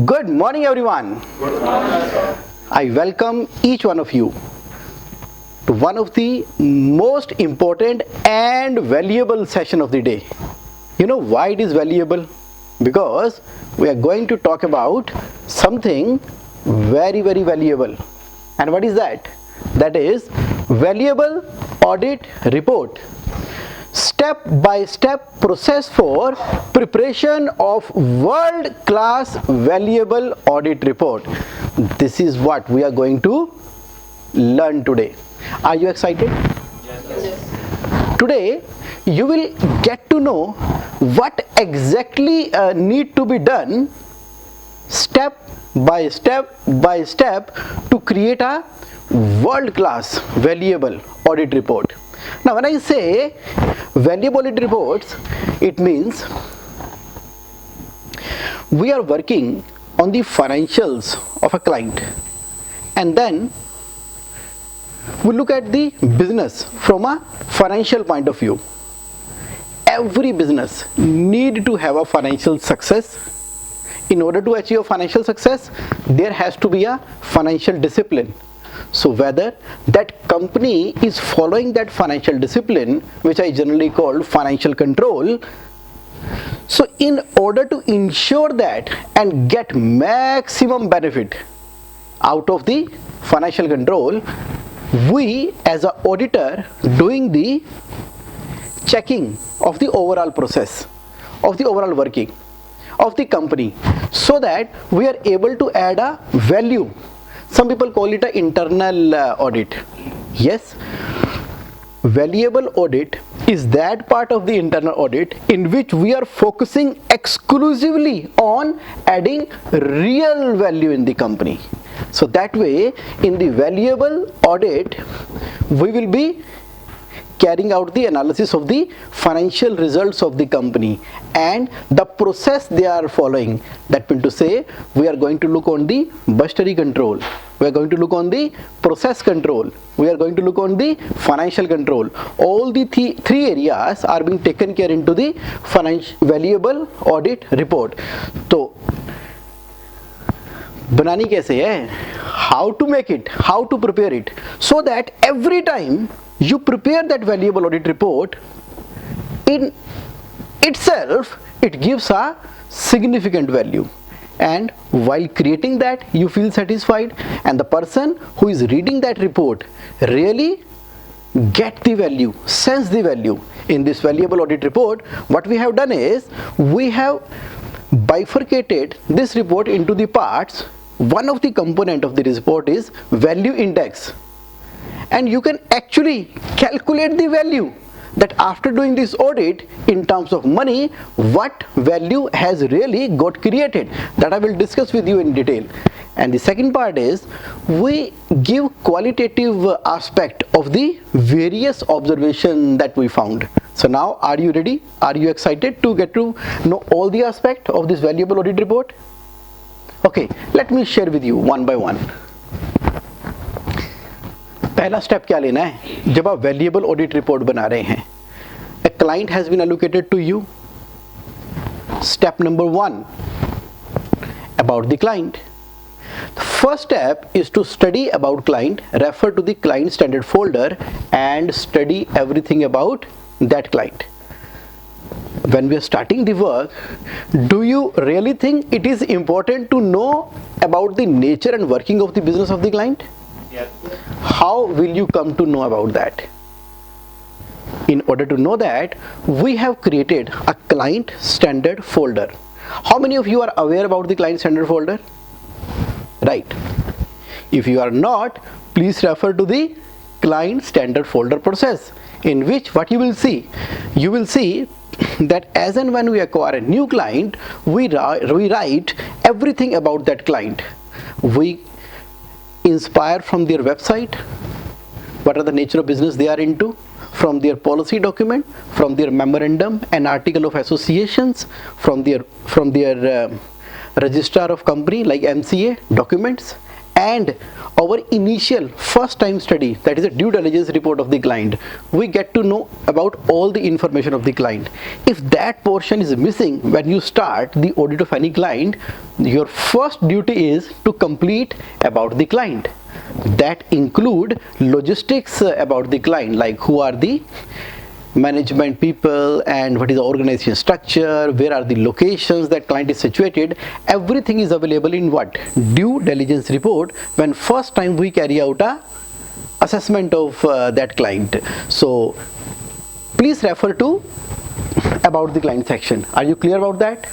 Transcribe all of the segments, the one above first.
Good morning, everyone. Good morning, sir. I welcome each one of you to one of the most important and valuable session of the day. You know why it is valuable? Because we are going to talk about something very valuable. And what is that? That is valuable audit report. Step-by-step process for preparation of world-class valuable audit report. This is what we are going to learn today. Are you excited? Yes. Today you will get to know what exactly need to be done step by step to create a world-class valuable audit report. Now when I say valuable audit reports, it means we are working on the financials of a client, and then we look at the business from a financial point of view. Every business need to have a financial success. In order to achieve a financial success, there has to be a financial discipline. So whether that company is following that financial discipline, which I generally call financial control, so in order to ensure that and get maximum benefit out of the financial control, we as an auditor doing the checking of the overall process, of the overall working of the company, so that we are able to add a value. Some people call it an internal audit. Yes, valuable audit is that part of the internal audit in which we are focusing exclusively on adding real value in the company. So that way, in the valuable audit, we will be carrying out the analysis of the financial results of the company and the process they are following. That means to say, we are going to look on the budgetary control, we are going to look on the process control, we are going to look on the financial control. All the three areas are being taken care into the valuable audit report. So बनानी कैसे है, how to make it, how to prepare it, so that every time you prepare that valuable audit report, in itself it gives a significant value, and while creating that you feel satisfied, and the person who is reading that report really get the value, sense the value. In this valuable audit report, what we have done is we have bifurcated this report into the parts. One of the component of this report is value index, and you can actually calculate the value that after doing this audit in terms of money, what value has really got created. That I will discuss with you in detail. And the second part is we give qualitative aspect of the various observation that we found. So now, are you ready? Are you excited to get to know all the aspect of this valuable audit report? Okay, let me share with you one by one. पहला step क्या लेना है जब आप valuable audit report बना रहे हैं? A client has been allocated to you. Step number 1, about the client. The first step is to study about client, refer to the client standard folder and study everything about that client. When we are starting the work, do you really think it is important to know about the nature and working of the business of the client? Yes. How will you come to know about that? In order to know that, we have created a client standard folder. How many of you are aware about the client standard folder? Right. If you are not, please refer to the client standard folder process, in which what you will see that as and when we acquire a new client, we write everything about that client. We inspire from their website, what are the nature of business they are into, from their policy document, from their memorandum and article of associations, from their registrar of company like MCA documents, and our initial first time study, that is a due diligence report of the client, we get to know about all the information of the client. If that portion is missing when you start the audit of any client, your first duty is to complete about the client. That include logistics about the client, like who are the management people and what is the organization structure, where are the locations that client is situated. Everything is available in what? Due diligence report, when first time we carry out a assessment of that client. So please refer to about the client section. Are you clear about that?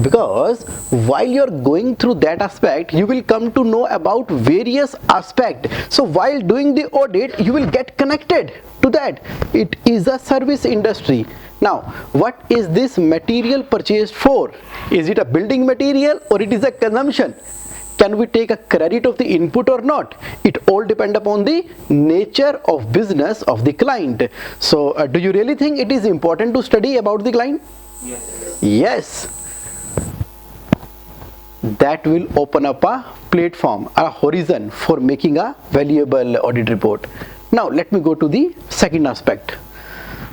Because while you are going through that aspect, you will come to know about various aspects. So while doing the audit, you will get connected to that. It is a service industry. Now, what is this material purchased for? Is it a building material or it is a consumption? Can we take a credit of the input or not? It all depends upon the nature of business of the client. So do you really think it is important to study about the client? Yes. Yes. That will open up a platform, a horizon for making a valuable audit report. Now let me go to the second aspect.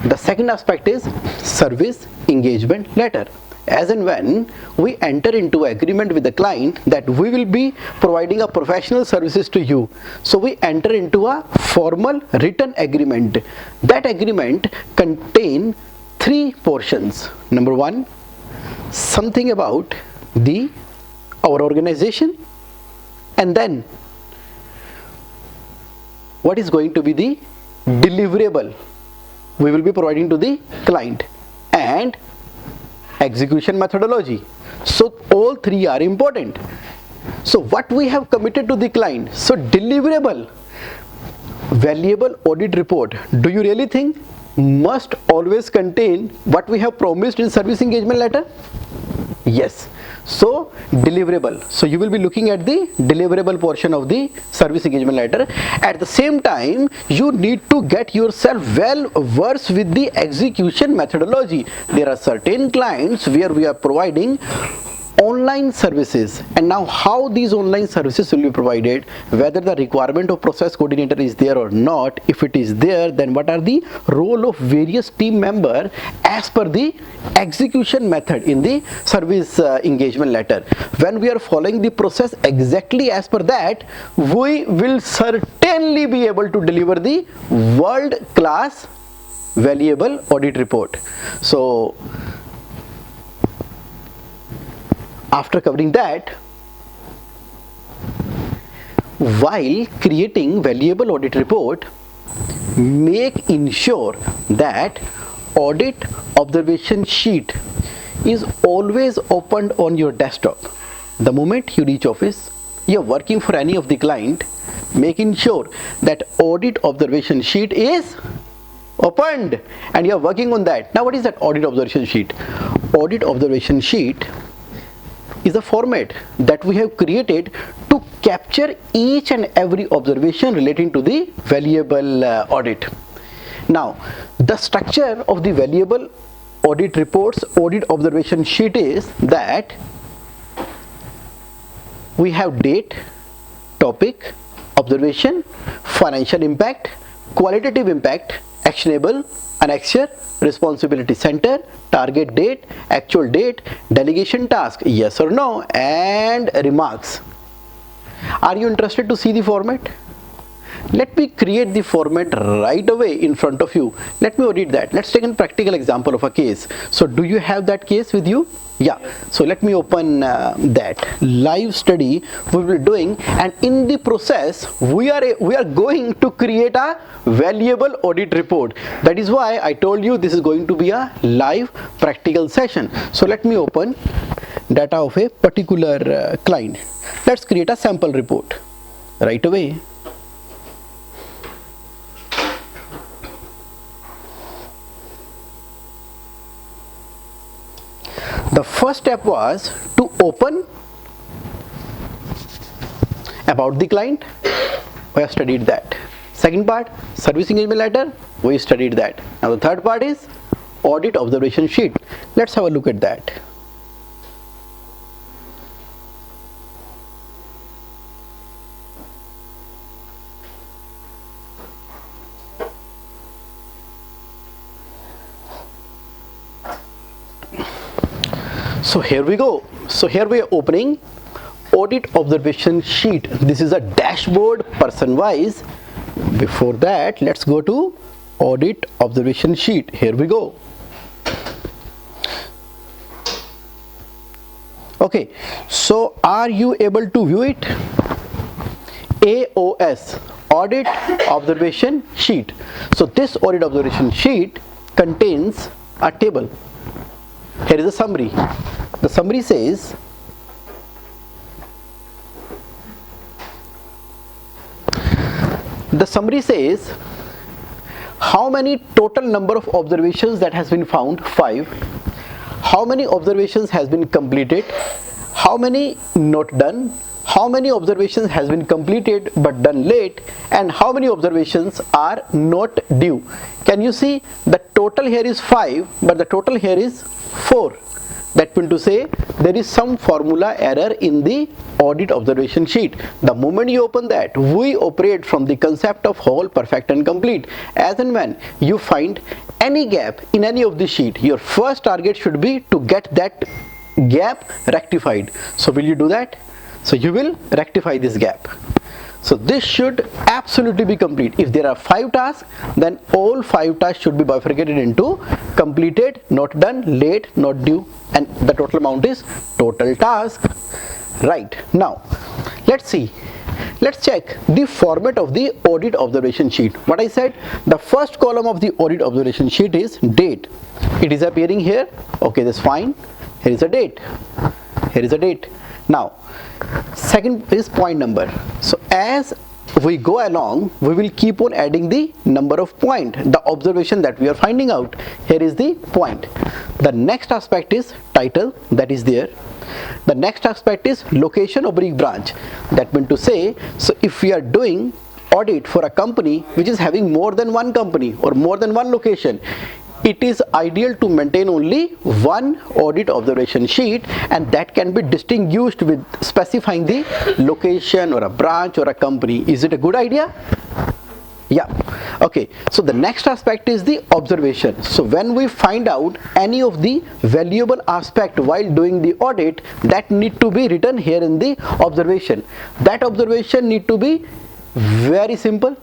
The second aspect is service engagement letter. As and when we enter into agreement with the client that we will be providing a professional services to you, so we enter into a formal written agreement. That agreement contain three portions. Number one, something about our organization, and then what is going to be the deliverable we will be providing to the client, and execution methodology. So all three are important. So what we have committed to the client, so deliverable valuable audit report, do you really think must always contain what we have promised in service engagement letter? Yes. So deliverable, so you will be looking at the deliverable portion of the service engagement letter. At the same time, you need to get yourself well versed with the execution methodology. There are certain clients where we are providing online services, and now how these online services will be provided, whether the requirement of process coordinator is there or not. If it is there, then what are the role of various team member as per the execution method in the service engagement letter. When we are following the process exactly as per that, we will certainly be able to deliver the world class valuable audit report. So after covering that, while creating valuable audit report, make ensure that audit observation sheet is always opened on your desktop. The moment you reach office, you are working for any of the client, making sure that audit observation sheet is opened and you are working on that. Now what is that audit observation sheet? Audit observation sheet is a format that we have created to capture each and every observation relating to the valuable audit. Now, the structure of the valuable audit reports, audit observation sheet is that we have date, topic, observation, financial impact, qualitative impact, actionable, annexure, responsibility center, target date, actual date, delegation task, yes or no, and remarks. Are you interested to see the format? Let me create the format right away in front of you. Let me audit that. Let's take a practical example of a case. So do you have that case with you? Yeah. So let me open that live study we will be doing, and in the process we are going to create a valuable audit report. That is why I told you this is going to be a live practical session. So let me open data of a particular client. Let's create a sample report right away. The first step was to open about the client. We have studied that. Second part, service engagement letter, we studied that. Now the third part is audit observation sheet. Let's have a look at that. So here we go. So here we are opening audit observation sheet. This is a dashboard person wise. Before that, let's go to audit observation sheet. Here we go. Okay, so are you able to view it? AOS, audit observation sheet. So this audit observation sheet contains a table. Here is a summary. The summary says how many total number of observations that has been found, 5. How many observations has been completed, how many not done, how many observations has been completed but done late, and how many observations are not due. Can you see the total here is 5 but the total here is 4. That means to say there is some formula error in the audit observation sheet. The moment you open that, we operate from the concept of whole, perfect and complete. As and when you find any gap in any of the sheet, your first target should be to get that gap rectified. So will you do that? So you will rectify this gap. So this should absolutely be complete. If there are 5 tasks, then all 5 tasks should be bifurcated into completed, not done, late, not due, and the total amount is total task. Right, now let's check the format of the audit observation sheet. What I said, the first column of the audit observation sheet is date. It is appearing here. Okay, that's fine. Here is a date. Here is a date. Now second is point number. So as we go along, we will keep on adding the number of point, the observation that we are finding out. Here is the point. The next aspect is title, that is there. The next aspect is location oblique branch. That means to say, so if we are doing audit for a company which is having more than one company or more than one location, it is ideal to maintain only one audit observation sheet, and that can be distinguished with specifying the location or a branch or a company. Is it a good idea? Yeah. Okay, so the next aspect is the observation. So when we find out any of the valuable aspect while doing the audit, that need to be written here in the observation. That observation need to be very simple,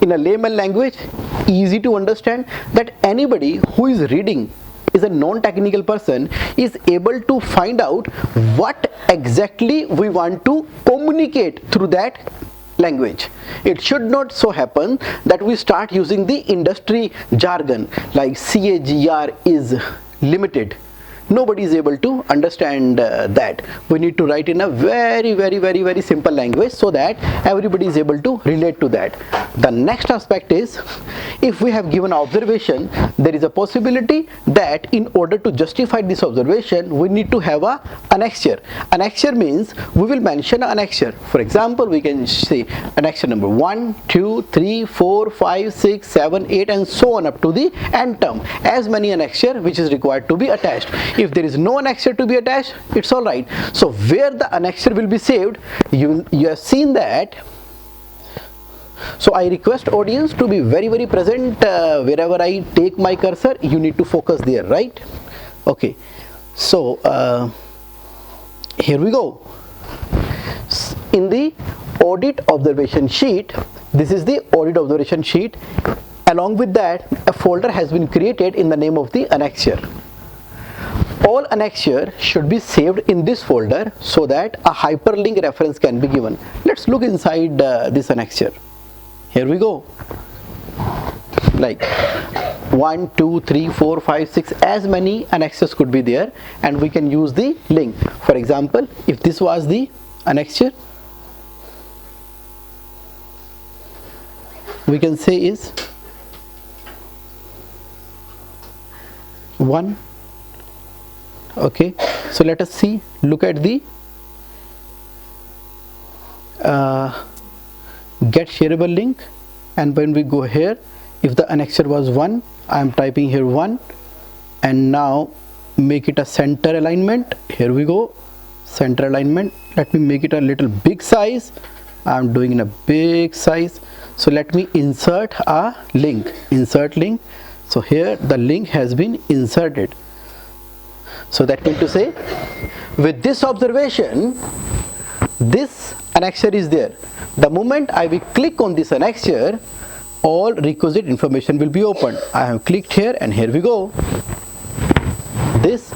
in a layman language, easy to understand, that anybody who is reading, is a non-technical person, is able to find out what exactly we want to communicate through that language. It should not so happen that we start using the industry jargon like CAGR is limited. Nobody is able to understand that. We need to write in a very simple language so that everybody is able to relate to that. The next aspect is, if we have given observation, there is a possibility that in order to justify this observation, we need to have a annexure. Annexure means we will mention an annexure. For example, we can say annexure number 1, 2, 3, 4, 5, 6, 7, 8 and so on up to the end term. As many annexure which is required to be attached. If there is no annexure to be attached, it's all right. So where the annexure will be saved, you have seen that. So I request audience to be very present wherever I take my cursor. You need to focus there, right? Okay, so here we go. In the audit observation sheet, this is the audit observation sheet. Along with that, a folder has been created in the name of the annexure. All annexure should be saved in this folder so that a hyperlink reference can be given. Let's look inside this annexure. Here we go. Like 1, 2, 3, 4, 5, 6, as many annexures could be there, and we can use the link. For example, if this was the annexure, we can say is 1. Okay, so let us see, look at the get shareable link, and when we go here, if the annexure was 1, I am typing here 1, and now make it a center alignment. Here we go, center alignment. Let me make it a little big size. I am doing in a big size. So let me insert a link, insert link. So here the link has been inserted. So that means to say, with this observation, this annexure is there. The moment I will click on this annexure, all requisite information will be opened. I have clicked here and here we go. This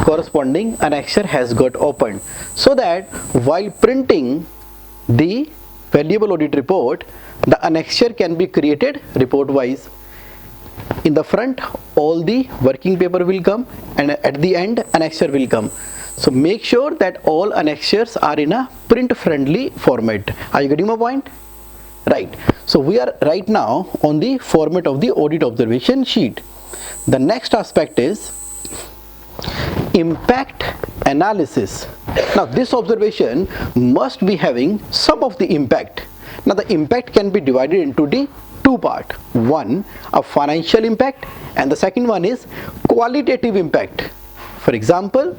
corresponding annexure has got opened, so that while printing the valuable audit report, the annexure can be created report wise. In the front, all the working paper will come, and at the end, annexure will come. So make sure that all annexures are in a print friendly format. Are you getting my point? Right. So we are right now on the format of the audit observation sheet. The next aspect is impact analysis. Now this observation must be having some of the impact. Now the impact can be divided into the two parts. One, a financial impact, and the second one is qualitative impact. For example,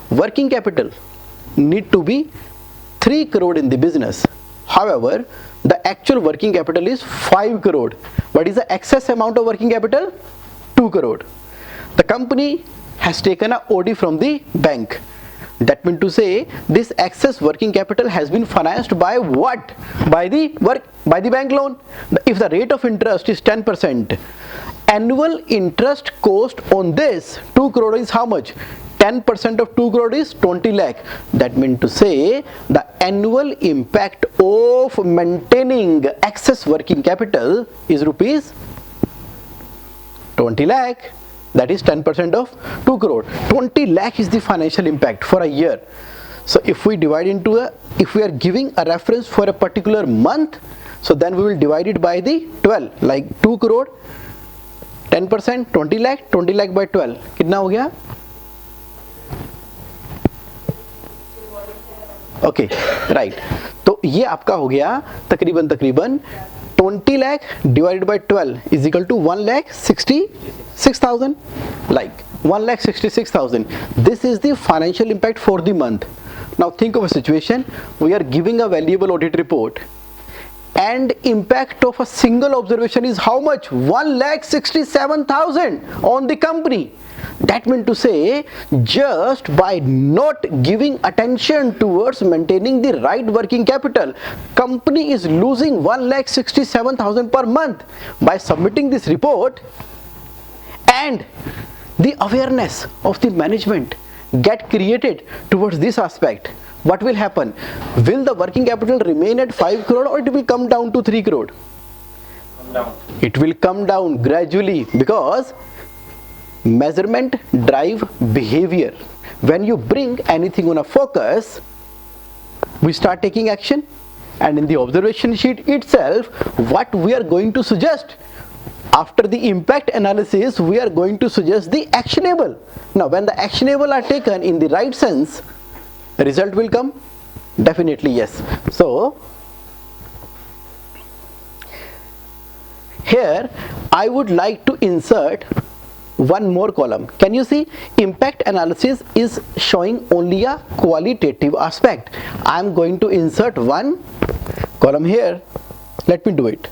working capital need to be 3 crore in the business. However, the actual working capital is 5 crore. What is the excess amount of working capital? 2 crore. The company has taken a OD from the bank. That means to say, this excess working capital has been financed by what? By the bank loan. If the rate of interest is 10%, annual interest cost on this 2 crore is how much? 10% of 2 crore is 20 lakh. That means to say, the annual impact of maintaining excess working capital is rupees 20 lakh. That is 10% of 2 crore. 20 lakh is the financial impact for a year. So if we divide into if we are giving a reference for a particular month, so then we will divide it by the 12, like 2 crore, 10%, 20 lakh by 12. कितना हो गया? Okay right, तो ये आपका हो गया तकरीबन 20 lakh divided by 12 is equal to 1,66,000, like 1,66,000. This is the financial impact for the month. Now think of a situation, we are giving a valuable audit report and impact of a single observation is how much? 1,67,000 on the company. That means to say, just by not giving attention towards maintaining the right working capital, company is losing 1,67,000 per month. By submitting this report and the awareness of the management get created towards this aspect, what will happen? Will the working capital remain at 5 crore or it will come down to 3 crore? It will come down gradually, because measurement drive behavior. When you bring anything on a focus, we start taking action, and in the observation sheet itself, what we are going to suggest after the impact analysis, we are going to suggest the actionable. Now when the actionable are taken in the right sense, the result will come. Definitely yes. So here I would like to insert one more column. Can you see? Impact analysis is showing only a qualitative aspect. I am going to insert one column here. Let me do it.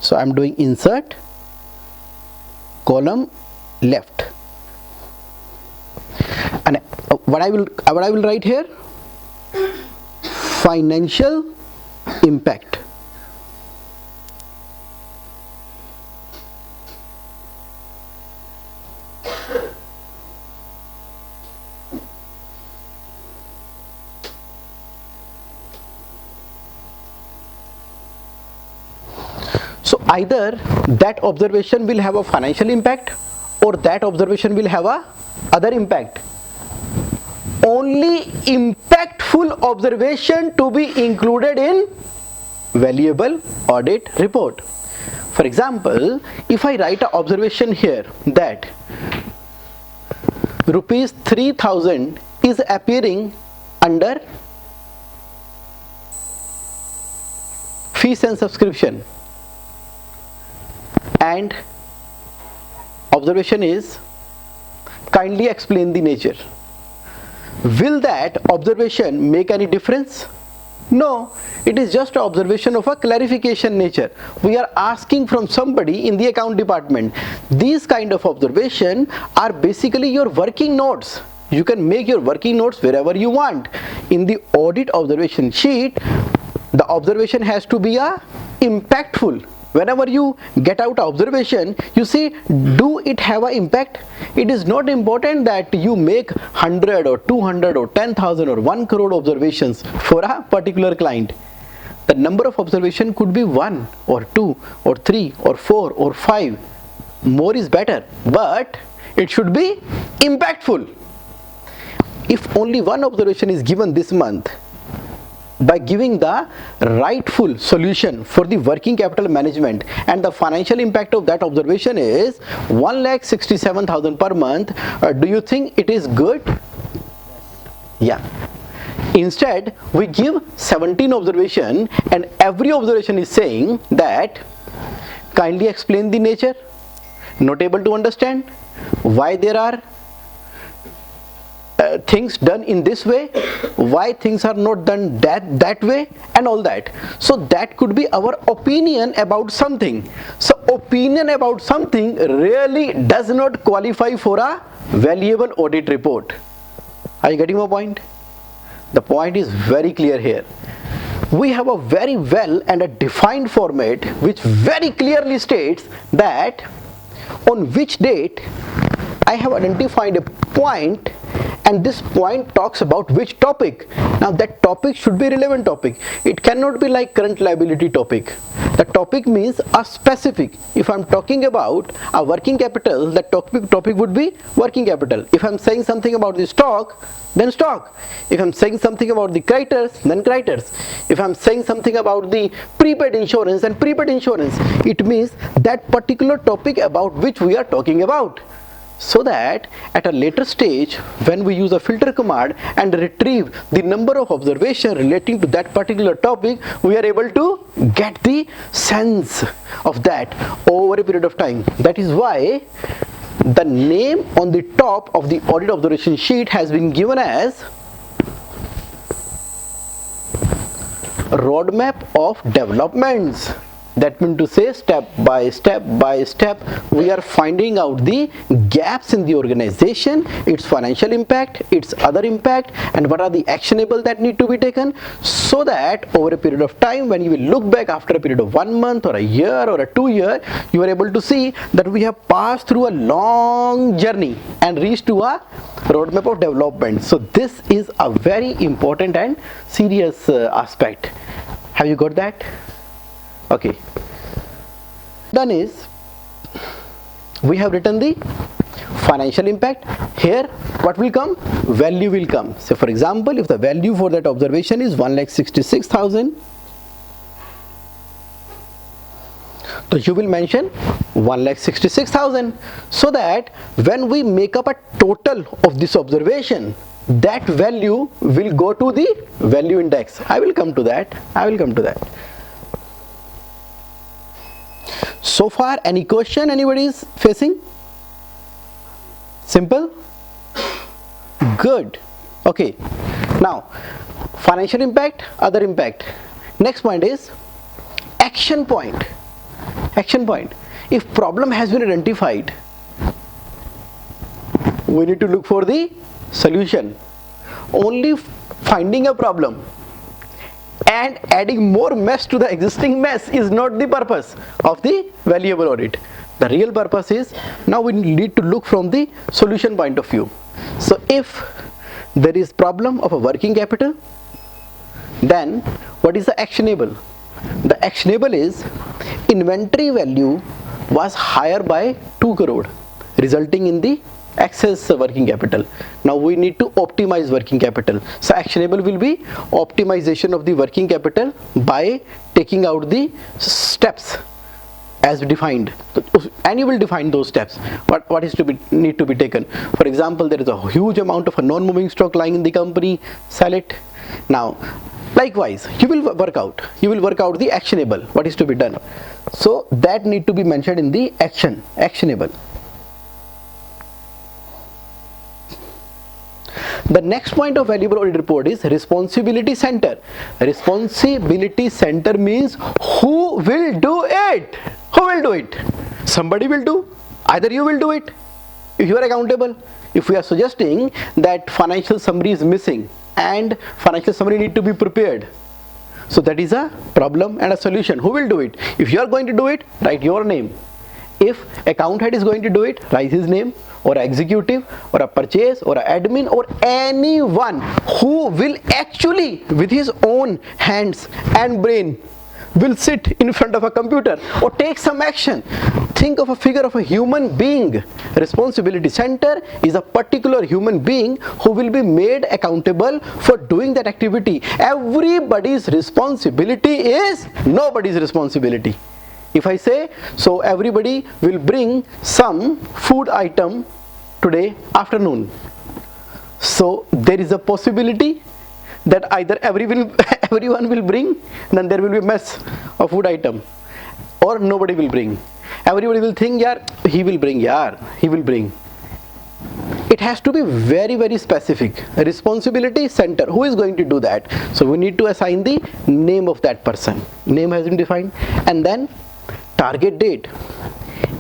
So I am doing insert column left, and what I will write here? Financial impact. So either that observation will have a financial impact or that observation will have a other impact. Only impactful observation to be included in valuable audit report. For example, if I write an observation here that rupees 3,000 is appearing under fees and subscription, and observation is kindly explain the nature. Will that observation make any difference? No, it is just an observation of a clarification nature. We are asking from somebody in the account department. These kind of observation are basically your working notes. You can make your working notes wherever you want. In the audit observation sheet, the observation has to be impactful. Whenever you get out observation, you see, do it have an impact? It is not important that you make 100 or 200 or 10,000 or 1 crore observations for a particular client. The number of observation could be 1 or 2 or 3 or 4 or 5. More is better, but it should be impactful. If only one observation is given this month, by giving the rightful solution for the working capital management, and the financial impact of that observation is 1,67,000 per month, do you think it is good? Yeah. Instead, we give 17 observation, and every observation is saying that kindly explain the nature, not able to understand, why there are things done in this way, why things are not done that way, and all that. So that could be our opinion about something. So opinion about something really does not qualify for a valuable audit report. Are you getting my point? The point is very clear here. We have a very well and a defined format which very clearly states that on which date I have identified a point, and this point talks about which topic. Now that topic should be relevant topic. It cannot be like current liability topic. The topic means a specific. If I'm talking about a working capital, the topic would be working capital. If I'm saying something about the stock, then stock. If I'm saying something about the creditors, then creditors. If I'm saying something about the prepaid insurance, then prepaid insurance. It means that particular topic about which we are talking about. So that at a later stage, when we use a filter command and retrieve the number of observations relating to that particular topic, we are able to get the sense of that over a period of time. That is why the name on the top of the audit observation sheet has been given as roadmap of developments. That means to say, step by step we are finding out the gaps in the organization, its financial impact, its other impact, and what are the actionable that need to be taken, so that over a period of time, when you will look back after a period of 1 month or a year or a 2 year, you are able to see that we have passed through a long journey and reached to a roadmap of development. So this is a very important and serious aspect. Have you got that? Okay. Done is, we have written the financial impact. Here what will come? Value will come. So for example, if the value for that observation is 1,66,000, so you will mention 1,66,000, so that when we make up a total of this observation, that value will go to the value index. I will come to that. So far, any question anybody is facing? Simple? Good. Okay. Now, financial impact, other impact. Next point is action point. Action point. If problem has been identified, we need to look for the solution. Only finding a problem and adding more mess to the existing mess is not the purpose of the valuable audit. The real purpose is, now we need to look from the solution point of view. So if there is problem of a working capital, then what is the actionable? The actionable is inventory value was higher by 2 crore, resulting in the excess working capital. Now we need to optimize working capital. So actionable will be optimization of the working capital by taking out the steps as defined, and you will define those steps. What is to be need to be taken. For example, there is a huge amount of a non-moving stock lying in the company. Sell it. Now, likewise, you will work out the actionable. What is to be done? So that need to be mentioned in the actionable. The next point of valuable audit report is responsibility center. Responsibility center means who will do it? Who will do it? Somebody will do. Either you will do it if you are accountable. If we are suggesting that financial summary is missing and financial summary need to be prepared, so that is a problem and a solution. Who will do it? If you are going to do it, write your name. If account head is going to do it, write his name, or a executive, or a purchase, or a admin, or anyone who will actually with his own hands and brain will sit in front of a computer or take some action. Think of a figure of a human being. Responsibility center is a particular human being who will be made accountable for doing that activity. Everybody's responsibility is nobody's responsibility. If I say, so everybody will bring some food item today afternoon. So there is a possibility that either everyone will bring, then there will be a mess of food item, or nobody will bring. Everybody will think, yeah, he will bring, he will bring. It has to be very, very specific. A responsibility center, who is going to do that? So we need to assign the name of that person. Name has been defined. And then target date.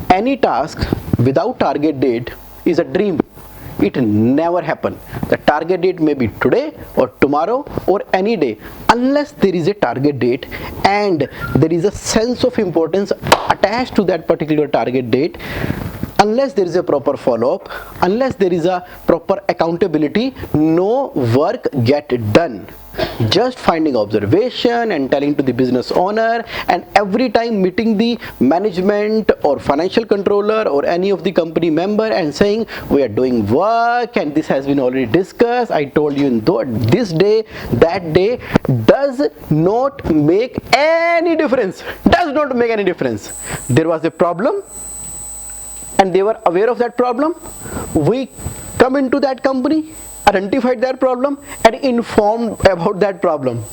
Any task without target date is a dream. It never happen. The target date may be today or tomorrow or any day. Unless there is a target date and there is a sense of importance attached to that particular target date, unless there is a proper follow-up, unless there is a proper accountability, no work get done. Just finding observation and telling to the business owner, and every time meeting the management or financial controller or any of the company member and saying, we are doing work and this has been already discussed, I told you in this day, that day, does not make any difference. Does not make any difference. There was a problem and they were aware of that problem. We come into that company, identified their problem and informed about that problem.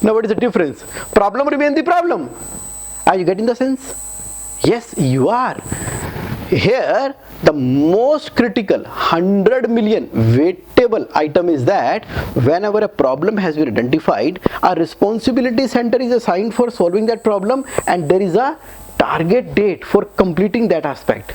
Now what is the difference? Problem remains the problem. Are you getting the sense? Yes, you are. Here the most critical 100 million weightable item is that whenever a problem has been identified, a responsibility center is assigned for solving that problem and there is a target date for completing that aspect.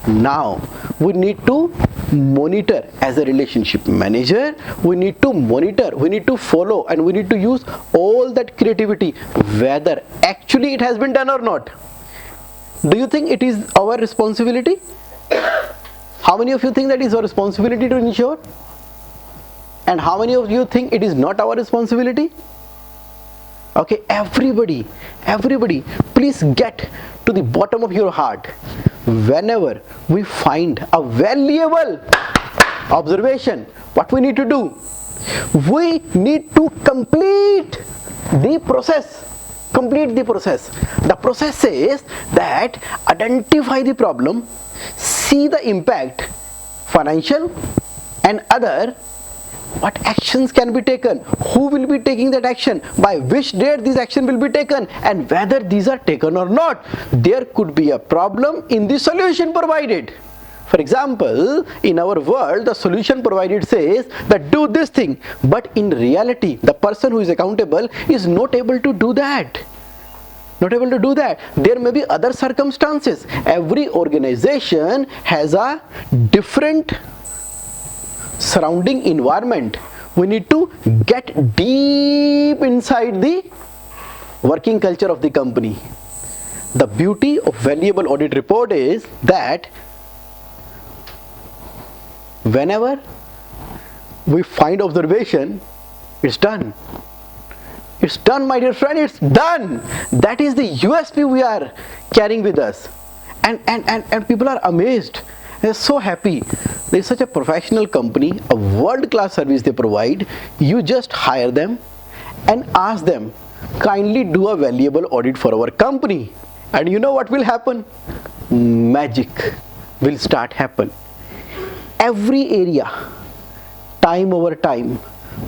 Now we need to monitor as a relationship manager. We need to monitor, we need to follow, and we need to use all that creativity whether actually it has been done or not. Do you think it is our responsibility? How many of you think that is our responsibility to ensure? And how many of you think it is not our responsibility? Okay, everybody, please get to the bottom of your heart. Whenever we find a valuable observation, what we need to do? We need to complete the process. Complete the process. The process says that identify the problem, see the impact, financial and other. What actions can be taken? Who will be taking that action? By which date this action will be taken? And whether these are taken or not. There could be a problem in the solution provided. For example, in our world, the solution provided says that do this thing. But in reality, the person who is accountable is not able to do that. Not able to do that. There may be other circumstances. Every organization has a different surrounding environment. We need to get deep inside the working culture of the company. The beauty of valuable audit report is that whenever we find observation, it's done. It's done, my dear friend, it's done. That is the USP we are carrying with us. And people are amazed. They're so happy. There's such a professional company, a world-class service they provide. You just hire them and ask them, kindly do a valuable audit for our company. And you know what will happen? Magic will start happen. Every area, time over time,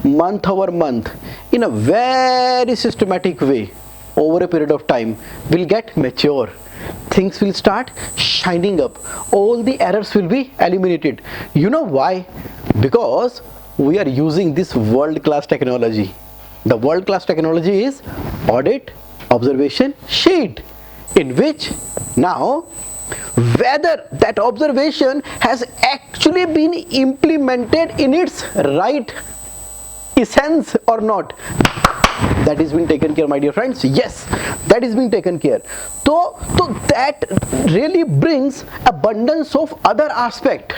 month over month, in a very systematic way, over a period of time, will get mature. Things will start shining up. All the errors will be eliminated. You know why? Because we are using this world-class technology. The world-class technology is audit observation sheet, in which now whether that observation has actually been implemented in its right essence or not, that is being taken care, my dear friends. Yes, that is being taken care. So that really brings abundance of other aspect,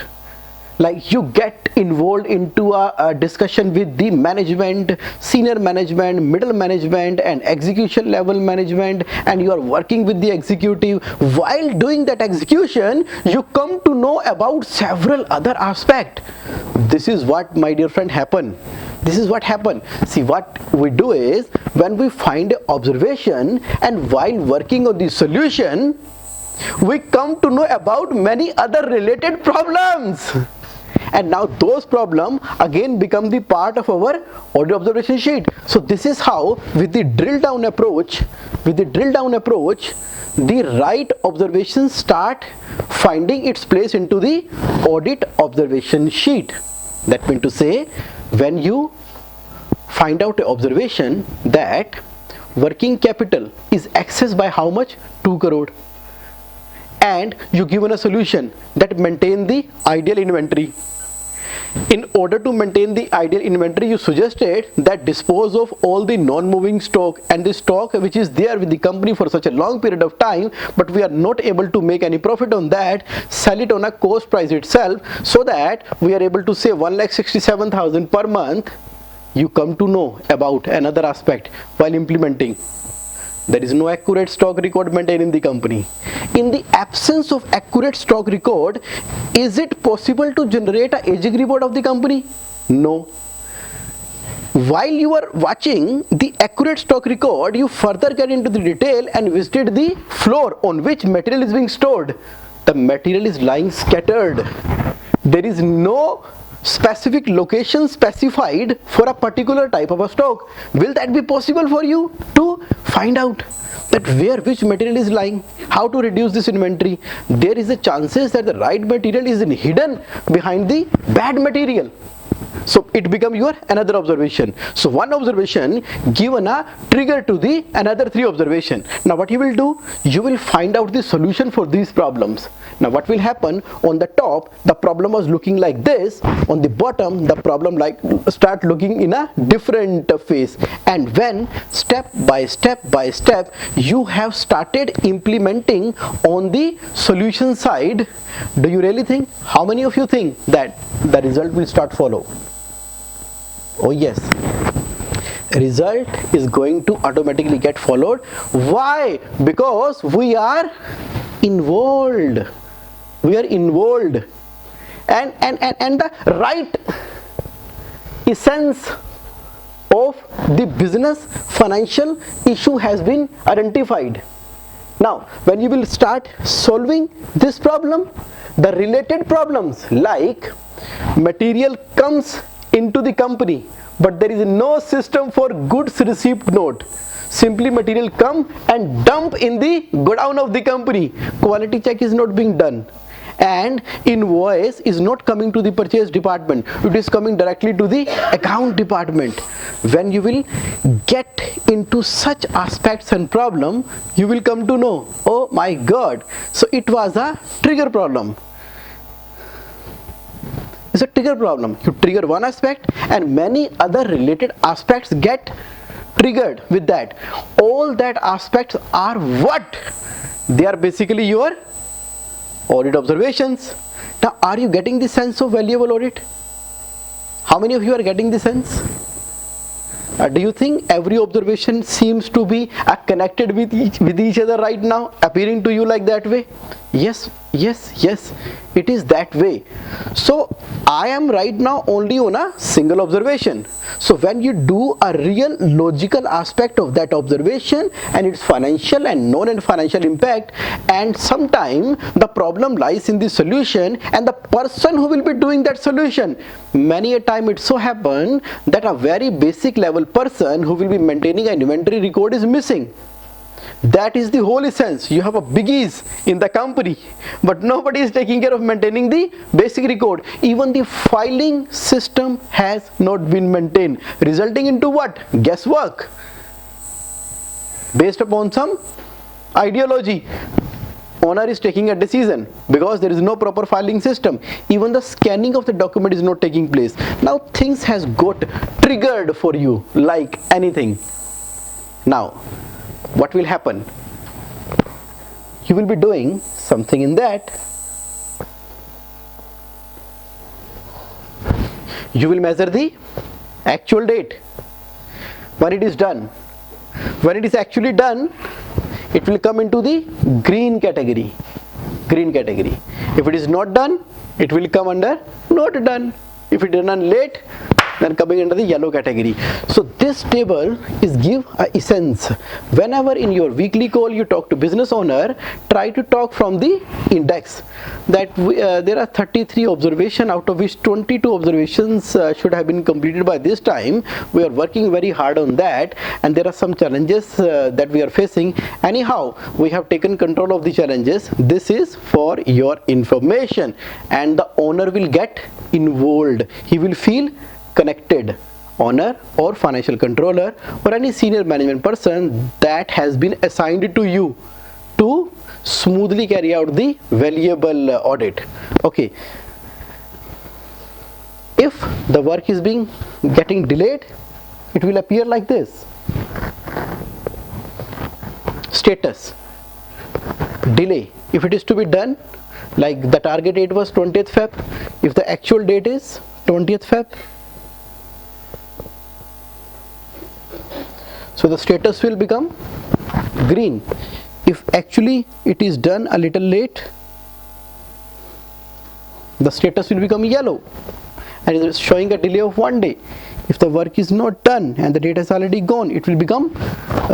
like you get involved into a discussion with the management, senior management, middle management and execution level management, and you are working with the executive. While doing that execution, you come to know about several other aspects. This is what, my dear friend, happen. This is what happen. See, what we do is, when we find an observation and while working on the solution, we come to know about many other related problems. And now those problems again become the part of our audit observation sheet. So this is how, with the drill down approach, the right observations start finding its place into the audit observation sheet. That means to say, when you find out an observation that working capital is excess by how much? 2 crore, and you given a solution that maintain the ideal inventory. In order to maintain the ideal inventory, you suggested that dispose of all the non-moving stock and the stock which is there with the company for such a long period of time, but we are not able to make any profit on that. Sell it on a cost price itself, so that we are able to save 1,67,000 per month. You come to know about another aspect while implementing. There is no accurate stock record maintained in the company. In the absence of accurate stock record, is it possible to generate an aging report of the company? No. While you are watching the accurate stock record, you further get into the detail and visited the floor on which material is being stored. The material is lying scattered. There is no specific location specified for a particular type of a stock. Will that be possible for you to find out that where which material is lying, how to reduce this inventory? There is a chances that the right material is hidden behind the bad material. So it becomes your another observation. So one observation given a trigger to the another 3 observation. Now what you will do, you will find out the solution for these problems. Now what will happen, on the top the problem was looking like this, on the bottom the problem like start looking in a different phase. And when step by step you have started implementing on the solution side, do you really think, how many of you think that the result will start follow? Oh yes, result is going to automatically get followed. Why? Because we are involved. We are involved, and the right essence of the business financial issue has been identified. Now when you will start solving this problem, the related problems like material comes into the company, but there is no system for goods receipt note. Simply material come and dump in the godown of the company. Quality check is not being done, and invoice is not coming to the purchase department. It is coming directly to the account department. When you will get into such aspects and problem, you will come to know, oh my God, so it was a trigger problem. It's a trigger problem. You trigger one aspect and many other related aspects get triggered with that. All that aspects are what? They are basically your audit observations. Now are you getting the sense of valuable audit? How many of you are getting the sense? Do you think every observation seems to be connected with each other right now, appearing to you like that way? Yes, it is that way. So I am right now only on a single observation. So when you do a real logical aspect of that observation and its financial and non-financial impact, and sometime the problem lies in the solution and the person who will be doing that solution. Many a time it so happen that a very basic level person who will be maintaining an inventory record is missing. That is the whole essence. You have a biggies in the company, but nobody is taking care of maintaining the basic record. Even the filing system has not been maintained, resulting into what? Guesswork based upon some ideology. Owner is taking a decision because there is no proper filing system. Even the scanning of the document is not taking place. Now things has got triggered for you like anything. Now what will happen? You will be doing something in that. You will measure the actual date when it is done. When it is actually done, it will come into the green category. Green category. If it is not done, it will come under not done. If it is done late, then coming under the yellow category. So this table is give a essence. Whenever in your weekly call you talk to business owner, try to talk from the index that there are 33 observations, out of which 22 observations should have been completed by this time. We are working very hard on that, and there are some challenges that we are facing. Anyhow, we have taken control of the challenges. This is for your information, and the owner will get involved. He will feel connected. Owner or financial controller or any senior management person that has been assigned to you to smoothly carry out the valuable audit. Okay, if the work is getting delayed, it will appear like this: status, delay. If it is to be done, like the target date was 20th Feb, if the actual date is 20th Feb, so the status will become green. If actually it is done a little late, the status will become yellow and it is showing a delay of 1 day. If the work is not done and the date has already gone, it will become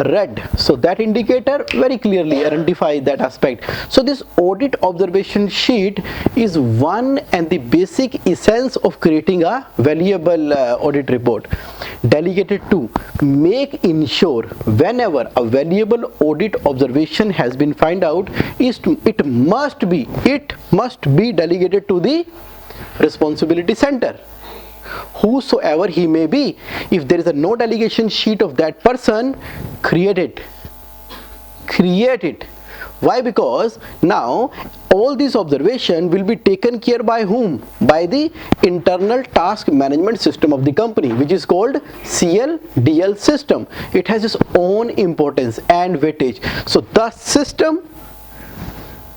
red. So that indicator very clearly identifies that aspect. So this audit observation sheet is one and the basic essence of creating a valuable audit report, delegated to make ensure whenever a valuable audit observation has been found out, it must be delegated to the responsibility center, whosoever he may be. If there is a no delegation sheet of that person, create it. Why? Because now all these observation will be taken care by whom? By the internal task management system of the company, which is called CLDL system. It has its own importance and weightage. So the system,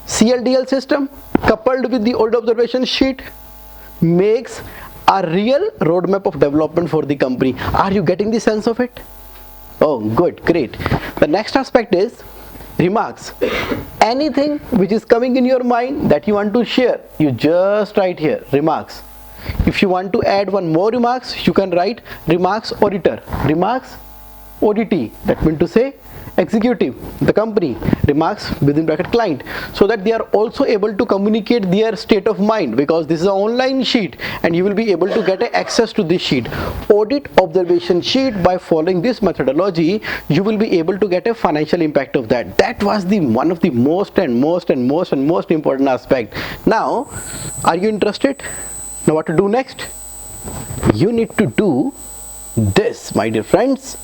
CLDL system, coupled with the audit observation sheet, makes a real roadmap of development for the company. Are you getting the sense of it? Oh, good, great. The next aspect is remarks. Anything which is coming in your mind that you want to share, you just write here, remarks. If you want to add one more remarks, you can write remarks auditor, remarks auditee, that means to say executive, the company, remarks within bracket client, so that they are also able to communicate their state of mind, because this is an online sheet and you will be able to get access to this sheet. Audit observation sheet, by following this methodology, you will be able to get a financial impact of that. That was the one of the most important aspect. Now, are you interested? Now what to do next? You need to do this, my dear friends.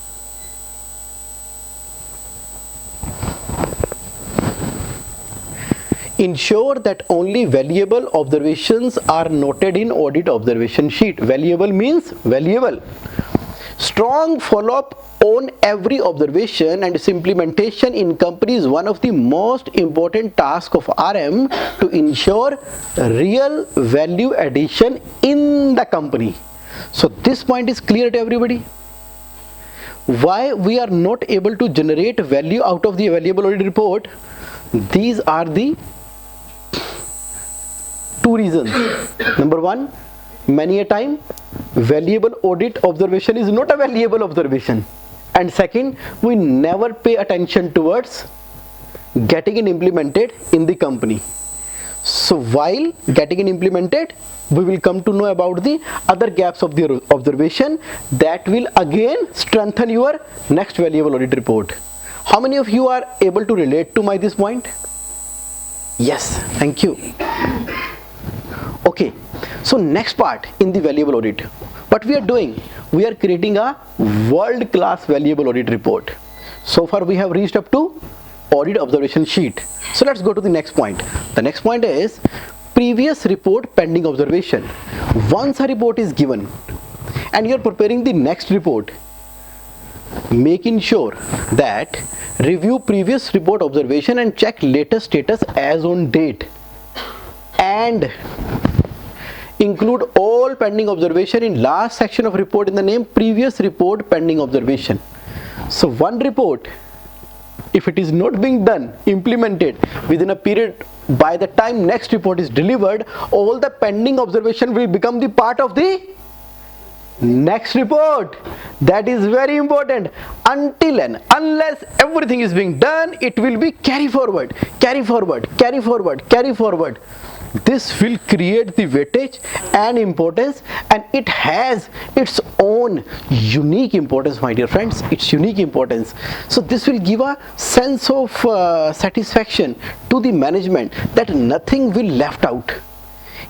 Ensure that only valuable observations are noted in audit observation sheet. Valuable means valuable. Strong follow-up on every observation and its implementation in company is one of the most important tasks of RM to ensure real value addition in the company. So this point is clear to everybody. Why we are not able to generate value out of the valuable audit report? These are the two reasons. Number one, many a time valuable audit observation is not a valuable observation, and second, we never pay attention towards getting it implemented in the company. So while getting it implemented, we will come to know about the other gaps of the observation that will again strengthen your next valuable audit report. How many of you are able to relate to my this point? Yes, thank you. Okay, so next part in the valuable audit, what we are doing, we are creating a world-class valuable audit report. So far we have reached up to audit observation sheet. So let's go to the next point. The next point is previous report pending observation. Once a report is given and you are preparing the next report, making sure that review previous report observation and check latest status as on date, and include all pending observation in last section of report in the name previous report pending observation. So one report, if it is not being done, implemented within a period, by the time next report is delivered, all the pending observation will become the part of the next report. That is very important. Until and unless everything is being done, it will be carry forward, carry forward, carry forward, carry forward. This will create the weightage and importance, and it has its own unique importance, my dear friends. It's unique importance. So this will give a sense of satisfaction to the management that nothing will left out.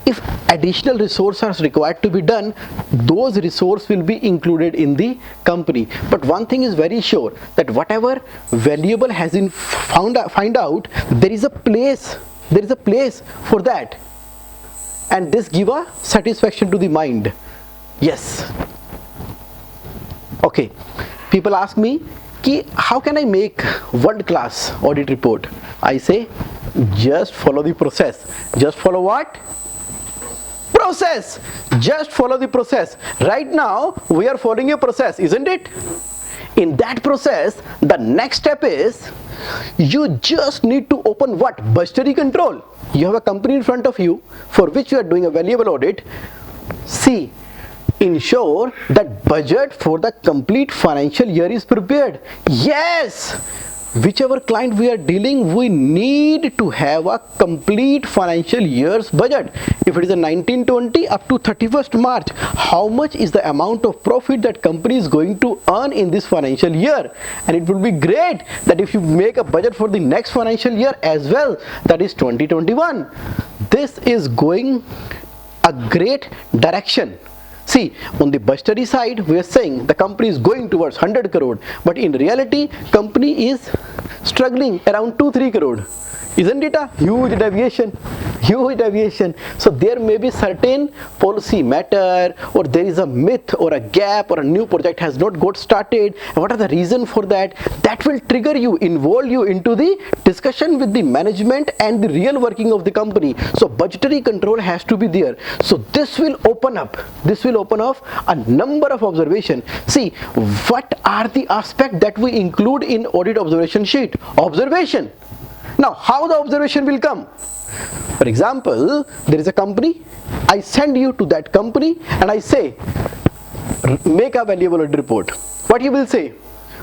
If additional resources are required to be done, those resources will be included in the company. But one thing is very sure, that whatever valuable has been find out, there is a place for that, and this give a satisfaction to the mind. Yes. Okay, people ask me ki how can I make world class audit report? I say just follow the process. Just follow what? Process. Just follow the process. Right now we are following a process, isn't it? In that process, the next step is you just need to open what? Budgetary control. You have a company in front of you for which you are doing a valuable audit. See, ensure that budget for the complete financial year is prepared. Yes, whichever client we are dealing, we need to have a complete financial year's budget. If it is a 1920 up to 31st March, how much is the amount of profit that company is going to earn in this financial year? And it will be great that if you make a budget for the next financial year as well, that is 2021. This is going a great direction. See, on the budgetary side, we are saying the company is going towards 100 crore, but in reality, company is struggling around 2-3 crore. Isn't it a huge deviation? Huge deviation. So there may be certain policy matter, or there is a myth or a gap, or a new project has not got started. What are the reason for that? That will trigger you, involve you into the discussion with the management and the real working of the company. So budgetary control has to be there. So this will open up a number of observation. See, what are the aspects that we include in audit observation sheet? Observation. Now, how the observation will come? For example, there is a company, I send you to that company and I say, make a valuable audit report. What you will say?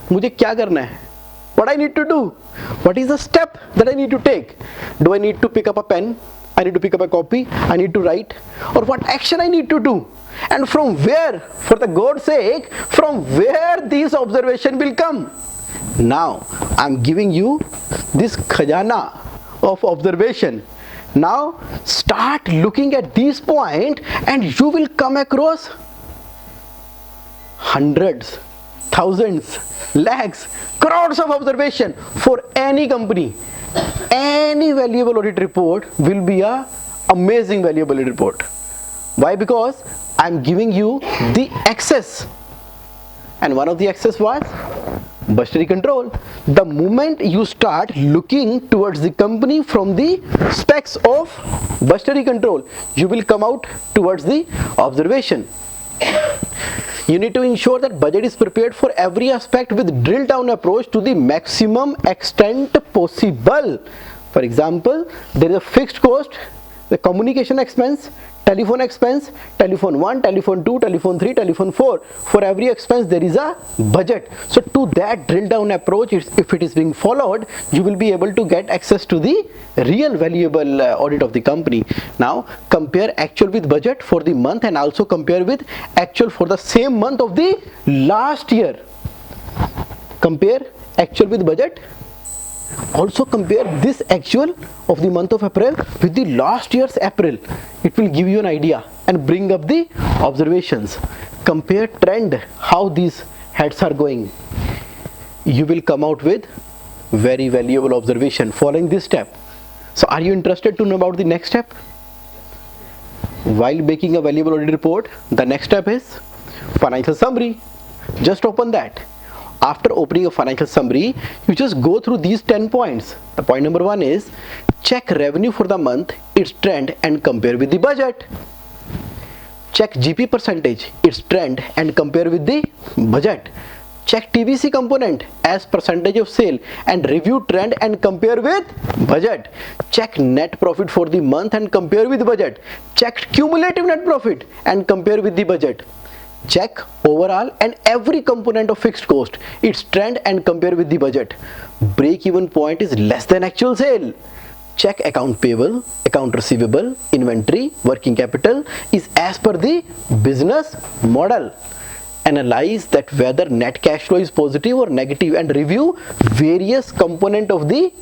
मुझे क्या करना है? What I need to do? What is the step that I need to take? Do I need to pick up a pen? I need to pick up a copy? I need to write? Or what action I need to do? And from where, for the God's sake, from where these observation will come? Now, I'm giving you this khajana of observation. Now, start looking at this point and you will come across hundreds, thousands, lakhs, crores of observation for any company. Any valuable audit report will be a amazing valuable audit report. Why? Because I'm giving you the access, and one of the access was budgetary control. The moment you start looking towards the company from the specs of budgetary control, you will come out towards the observation. You need to ensure that budget is prepared for every aspect with drill down approach to the maximum extent possible. For example, there is a fixed cost, the communication expense, telephone expense, telephone 1, telephone 2, telephone 3, telephone 4. For every expense there is a budget. So to that drill down approach, if it is being followed, you will be able to get access to the real valuable audit of the company. Now compare actual with budget for the month and also compare with actual for the same month of the last year. Compare actual with budget. Also compare this actual of the month of April with the last year's April. It will give you an idea and bring up the observations. Compare trend, how these heads are going. You will come out with very valuable observation following this step. So are you interested to know about the next step? While making a valuable audit report, the next step is financial summary. Just open that. After opening a financial summary, you just go through these 10 points. The point number 1 is check revenue for the month, its trend, and compare with the budget. Check GP percentage, its trend, and compare with the budget. Check TVC component as percentage of sale and review trend and compare with budget. Check net profit for the month and compare with budget. Check cumulative net profit and compare with the budget. Check overall and every component of fixed cost, its trend, and compare with the budget. Break even point is less than actual sale. Check account payable, account receivable, inventory, working capital is as per the business model. Analyze that whether net cash flow is positive or negative and review various component of the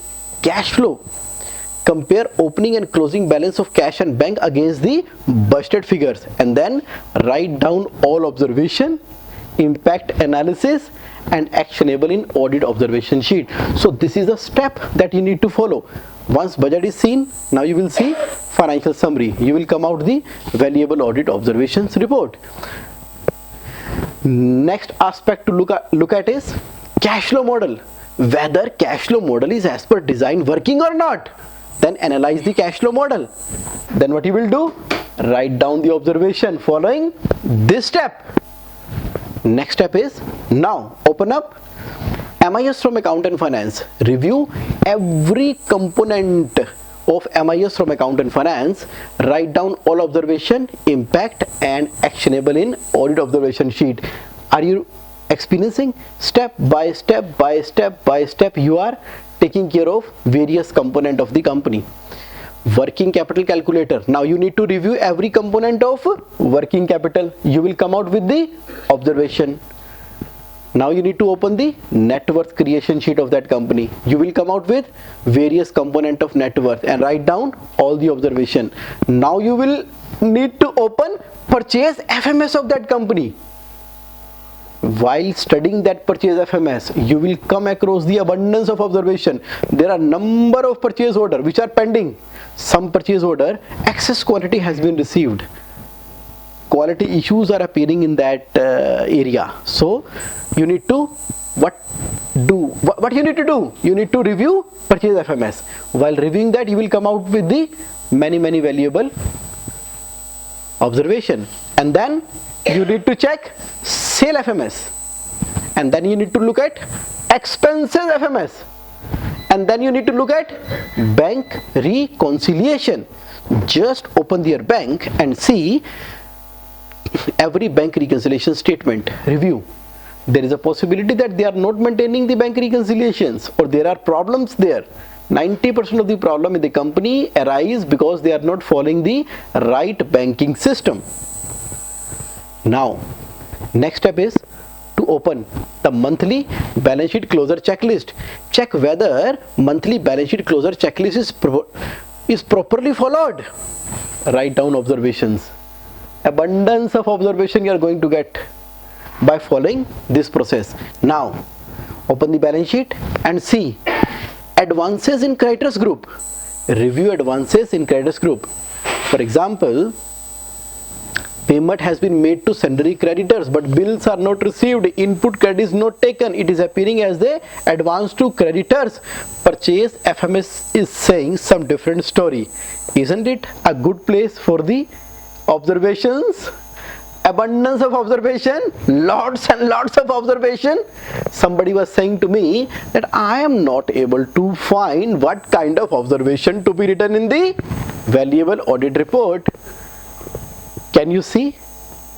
cash flow. Compare opening and closing balance of cash and bank against the budgeted figures, and then write down all observation, impact analysis, and actionable in audit observation sheet. So this is a step that you need to follow. Once budget is seen, now you will see financial summary. You will come out the valuable audit observations report. Next aspect to look at is cash flow model. Whether cash flow model is as per design working or not. Then analyze the cash flow model. Then what you will do? Write down the observation following this step. Next step is now open up MIS from account and finance. Review every component of MIS from account and finance. Write down all observation, impact, and actionable in audit observation sheet. Are you experiencing? Step by step by step by step you are taking care of various component of the company. Working capital calculator. Now you need to review every component of working capital. You will come out with the observation. Now you need to open the net worth creation sheet of that company. You will come out with various component of net worth and write down all the observation. Now you will need to open purchase FMS of that company. While studying that purchase FMS, you will come across the abundance of observation. There are number of purchase order which are pending. Some purchase order excess quantity has been received. Quality issues are appearing in that area. So you need to what you need to do? You need to review purchase FMS. While reviewing that, you will come out with the many valuable observation. And then you need to check sale FMS, and then you need to look at expenses FMS, and then you need to look at bank reconciliation. Just open your bank and see every bank reconciliation statement. Review. There is a possibility that they are not maintaining the bank reconciliations, or there are problems there. 90% of the problem in the company arise because they are not following the right banking system. Now next step is to open the monthly balance sheet closure checklist. Check whether monthly balance sheet closure checklist is properly followed. Write down observations. Abundance of observation you are going to get by following this process. Now open the balance sheet and see advances in creditors group. Review advances in creditors group. For example, payment has been made to sundry creditors, but bills are not received. Input credit is not taken. It is appearing as the advance to creditors. Purchase FMS is saying some different story. Isn't it a good place for the observations? Abundance of observation, lots and lots of observation. Somebody was saying to me that I am not able to find what kind of observation to be written in the valuable audit report. Can you see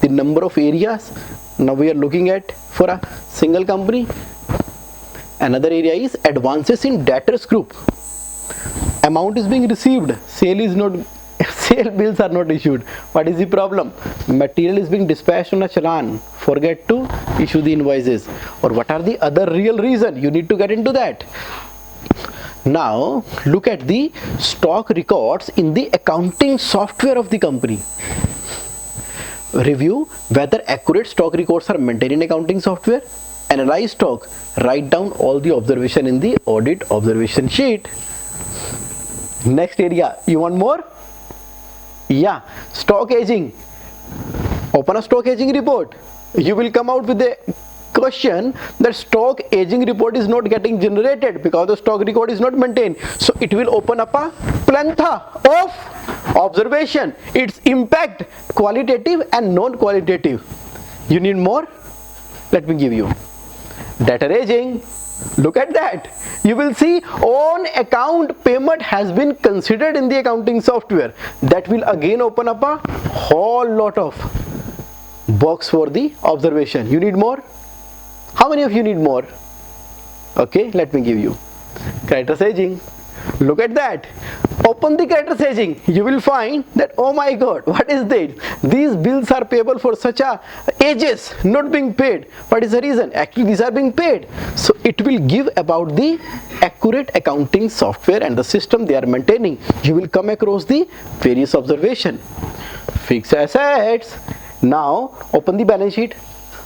the number of areas now we are looking at for a single company? Another area is advances in debtors group. Amount is being received, sale sale bills are not issued. What is the problem? Material is being dispatched on a challan, forget to issue the invoices. Or what are the other real reason? You need to get into that. Now look at the stock records in the accounting software of the company. Review whether accurate stock records are maintained in accounting software. Analyze stock. Write down all the observation in the audit observation sheet. Next area, you want more? Yeah, stock aging. Open a stock aging report. You will come out with a question that stock aging report is not getting generated because the stock record is not maintained. So it will open up a plethora of observation, its impact, qualitative and non-qualitative. You need more? Let me give you. Debtor aging. Look at that. You will see on account payment has been considered in the accounting software. That will again open up a whole lot of box for the observation. You need more? How many of you need more? Okay, let me give you. Creditors aging. Look at that. Open the creditors aging. You will find that, oh my god, what is this? These bills are payable for such a ages not being paid. What is the reason? Actually these are being paid. So it will give about the accurate accounting software and the system they are maintaining. You will come across the various observation. Fixed assets. Now open the balance sheet.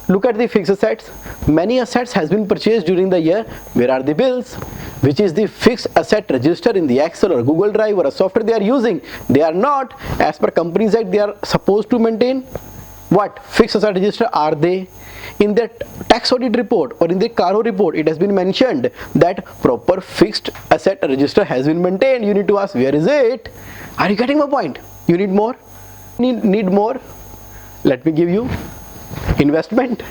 Look at the fixed assets. Many assets has been purchased during the year. Where are the bills? Which is the fixed asset register in the Excel or Google Drive or a software they are using? They are not. As per Companies Act, they are supposed to maintain what? Fixed asset register are they? In the tax audit report or in the Caro report, it has been mentioned that proper fixed asset register has been maintained. You need to ask, where is it? Are you getting my point? You need more? Need more? Let me give you. Investment.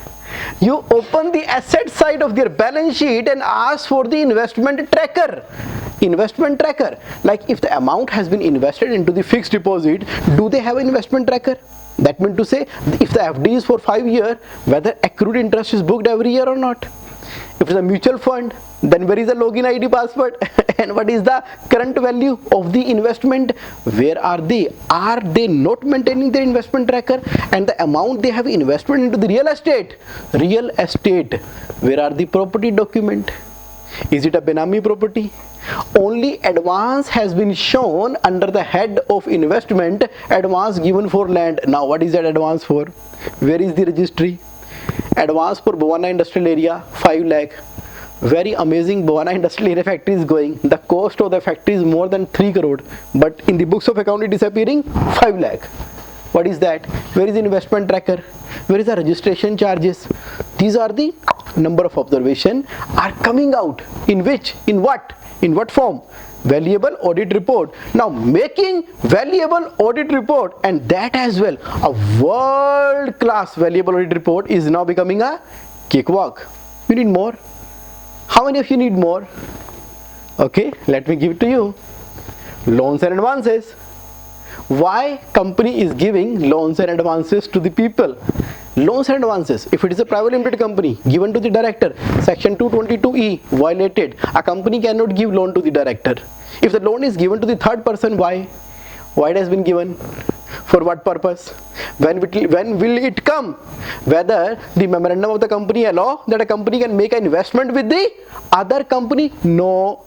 You open the asset side of their balance sheet and ask for the investment tracker. Investment tracker. Like if the amount has been invested into the fixed deposit, do they have an investment tracker? That means to say, if the FD is for 5 years, whether accrued interest is booked every year or not. If it's a mutual fund, then where is the login ID password and what is the current value of the investment? Where are they? Are they not maintaining their investment tracker? And the amount they have invested into the real estate. Real estate. Where are the property document? Is it a Benami property? Only advance has been shown under the head of investment, advance given for land. Now what is that advance for? Where is the registry? Advance for Bhavana Industrial Area 5 lakh. Very amazing. Bhavana Industrial Area factory is going. The cost of the factory is more than 3 crore, but in the books of account it is appearing 5 lakh. What is that? Where is the investment tracker? Where is the registration charges? These are the number of observation are coming out. In which? In what? In what form? Valuable audit report. Now making valuable audit report, and that as well, a world class valuable audit report is now becoming a cakewalk. You need more? How many of you need more? Okay, let me give it to you. Loans and advances. Why company is giving loans and advances to the people? Loans and advances, if it is a private limited company given to the director, section 222E violated. A company cannot give loan to the director. If the loan is given to the third person, why? Why it has been given? For what purpose? When will it come? Whether the memorandum of the company allow that a company can make an investment with the other company? No.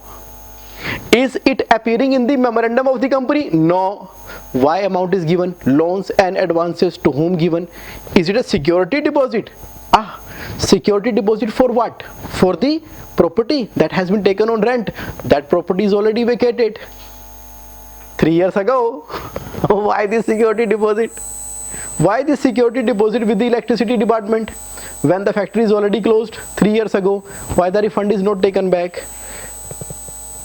Is it appearing in the memorandum of the company? No. Why amount is given? Loans and advances to whom given? Is it a security deposit? Security deposit for what? For the property that has been taken on rent. That property is already vacated 3 years ago. Why this security deposit? Why this security deposit with the electricity department when the factory is already closed 3 years ago? Why the refund is not taken back?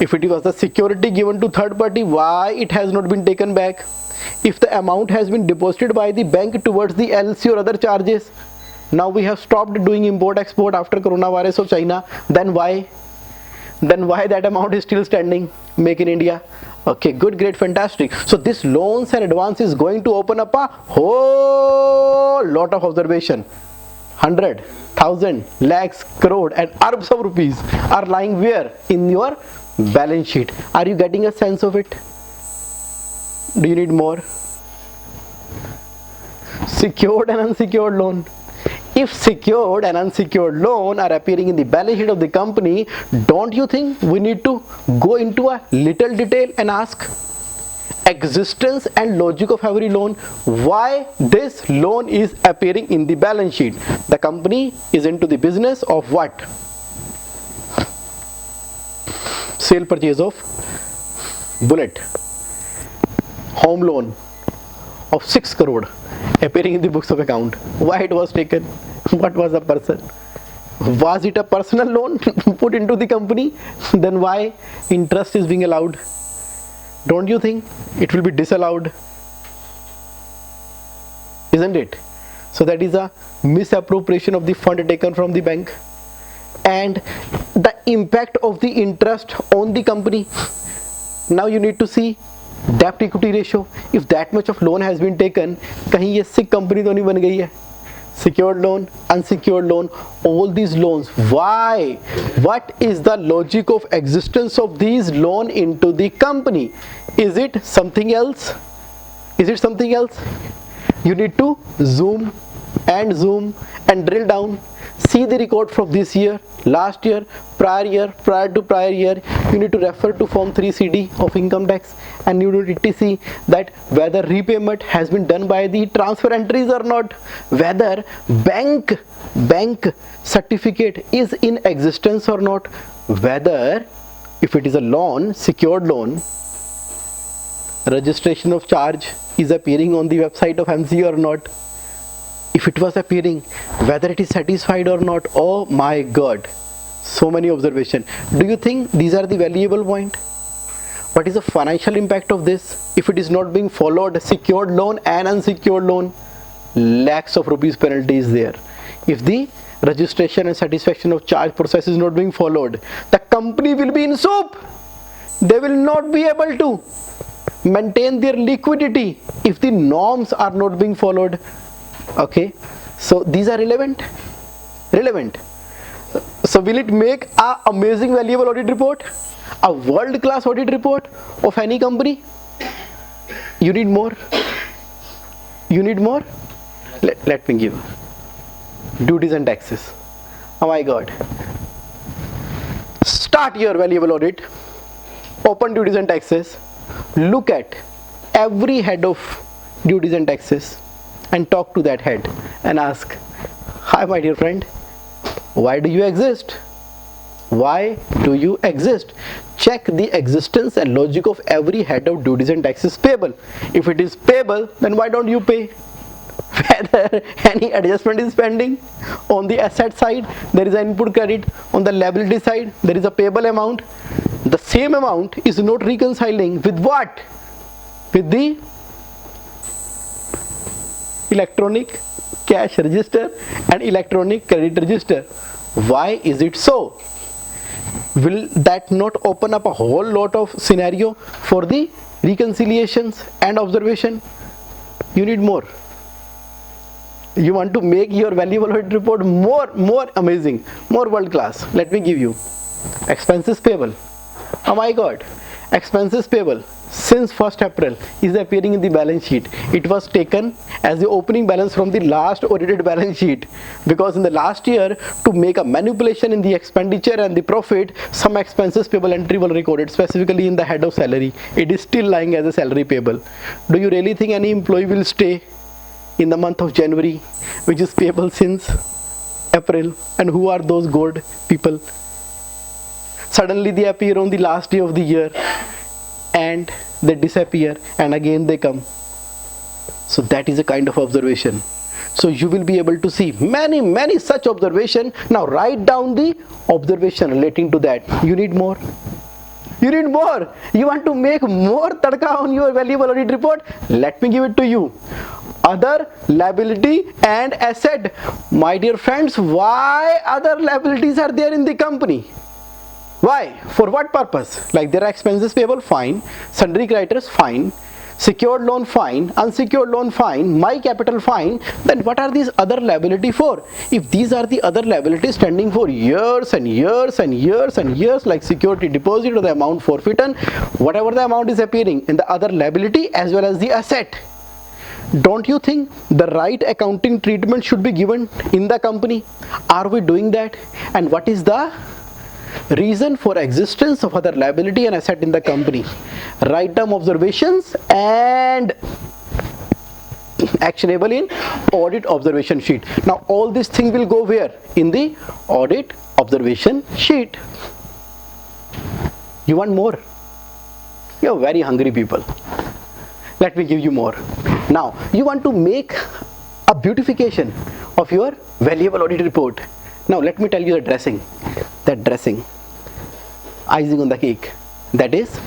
If it was the security given to third party, why it has not been taken back? If the amount has been deposited by the bank towards the LC or other charges, now we have stopped doing import export after coronavirus of China, then why? Then why that amount is still standing? Make in India. Okay, good, great, fantastic. So this loans and advance is going to open up a whole lot of observation. 100, 1000, lakhs, crore and arabs of rupees are lying where? In your balance sheet. Are you getting a sense of it? Do you need more? Secured and unsecured loan. If secured and unsecured loan are appearing in the balance sheet of the company, don't you think we need to go into a little detail and ask existence and logic of every loan, why this loan is appearing in the balance sheet? The company is into the business of what? Sale purchase of bullet. Home loan of 6 crore appearing in the books of account. Why it was taken? What was the person? Was it a personal loan put into the company? Then why interest is being allowed? Don't you think it will be disallowed? Isn't it? So that is a misappropriation of the fund taken from the bank. And the impact of the interest on the company. Now you need to see debt equity ratio. If that much of loan has been taken, कहीं ये sick company तो नहीं बन गई है? Secured loan, unsecured loan, all these loans. Why? What is the logic of existence of these loan into the company? Is it something else? Is it something else? You need to zoom and drill down. See the record from this year, last year, prior to prior year. You need to refer to Form 3CD of income tax, and you need to see that whether repayment has been done by the transfer entries or not, whether bank certificate is in existence or not, whether if it is a loan, secured loan, registration of charge is appearing on the website of MC or not. If it was appearing, whether it is satisfied or not. Oh my God, so many observations. Do you think these are the valuable point? What is the financial impact of this? If it is not being followed, secured loan and unsecured loan, lakhs of rupees penalty is there. If the registration and satisfaction of charge process is not being followed, the company will be in soup. They will not be able to maintain their liquidity if the norms are not being followed. Okay, so these are relevant. So will it make a amazing valuable audit report, a world-class audit report of any company? You need more? Let me give duties and taxes. Oh my God, start your valuable audit, open duties and taxes, look at every head of duties and taxes and talk to that head and ask, hi my dear friend, why do you exist? Why do you exist? Check the existence and logic of every head of duties and taxes payable. If it is payable, then why don't you pay? Whether any adjustment is pending on the asset side, there is an input credit. On the liability side, there is a payable amount. The same amount is not reconciling with what? With the electronic cash register and electronic credit register. Why is it so? Will that not open up a whole lot of scenario for the reconciliations and observation? You need more. You want to make your valuable audit report more amazing, more world class. Let me give you expenses payable. Oh my God, expenses payable since 1st April is appearing in the balance sheet. It was taken as the opening balance from the last audited balance sheet, because in the last year, to make a manipulation in the expenditure and the profit, some expenses payable entry was recorded specifically in the head of salary. It is still lying as a salary payable. Do you really think any employee will stay in the month of January, which is payable since April? And who are those good people? Suddenly they appear on the last day of the year and they disappear and again they come. So that is a kind of observation. So you will be able to see many such observation. Now write down the observation relating to that. You need more. You want to make more tadka on your valuable audit report? Let me give it to you. Other liability and asset. My dear friends, why other liabilities are there in the company? Why? For what purpose? Like there are expenses payable, fine. Sundry creditors, fine. secured loan fine, unsecured loan fine, my capital fine, then what are these other liability for? If these are the other liabilities standing for years and years and years and years, like security deposit or the amount forfeited, whatever the amount is appearing in the other liability as well as the asset, don't you think the right accounting treatment should be given in the company? Are we doing that? And what is the reason for existence of other liability and asset in the company? Write down observations and actionable in audit observation sheet. Now all these things will go where? In the audit observation sheet. You want more? You're very hungry people. Let me give you more. Now you want to make a beautification of your valuable audit report. Now let me tell you the dressing. That dressing, icing on the cake, that is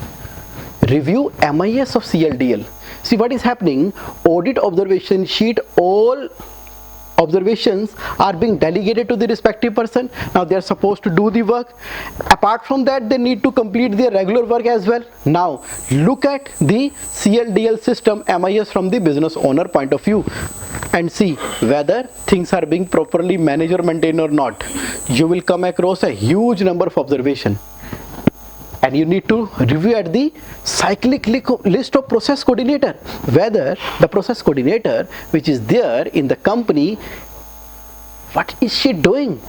review MIS of CLDL. See what is happening, audit observation sheet, all observations are being delegated to the respective person. Now they are supposed to do the work. Apart from that, they need to complete their regular work as well. Now look at the CLDL system MIS from the business owner point of view and see whether things are being properly managed or maintained or not. You will come across a huge number of observations, and you need to review at the cyclic list of process coordinator, whether the process coordinator which is there in the company, what is she doing?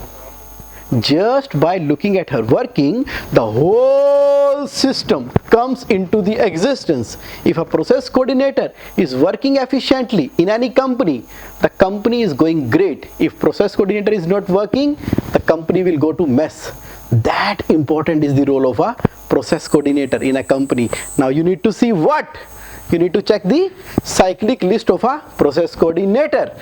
Just by looking at her working, the whole system comes into the existence. If a process coordinator is working efficiently in any company, the company is going great. If process coordinator is not working, the company will go to mess. That important is the role of a process coordinator in a company. Now you need to see what? You need to check the cyclic list of a process coordinator.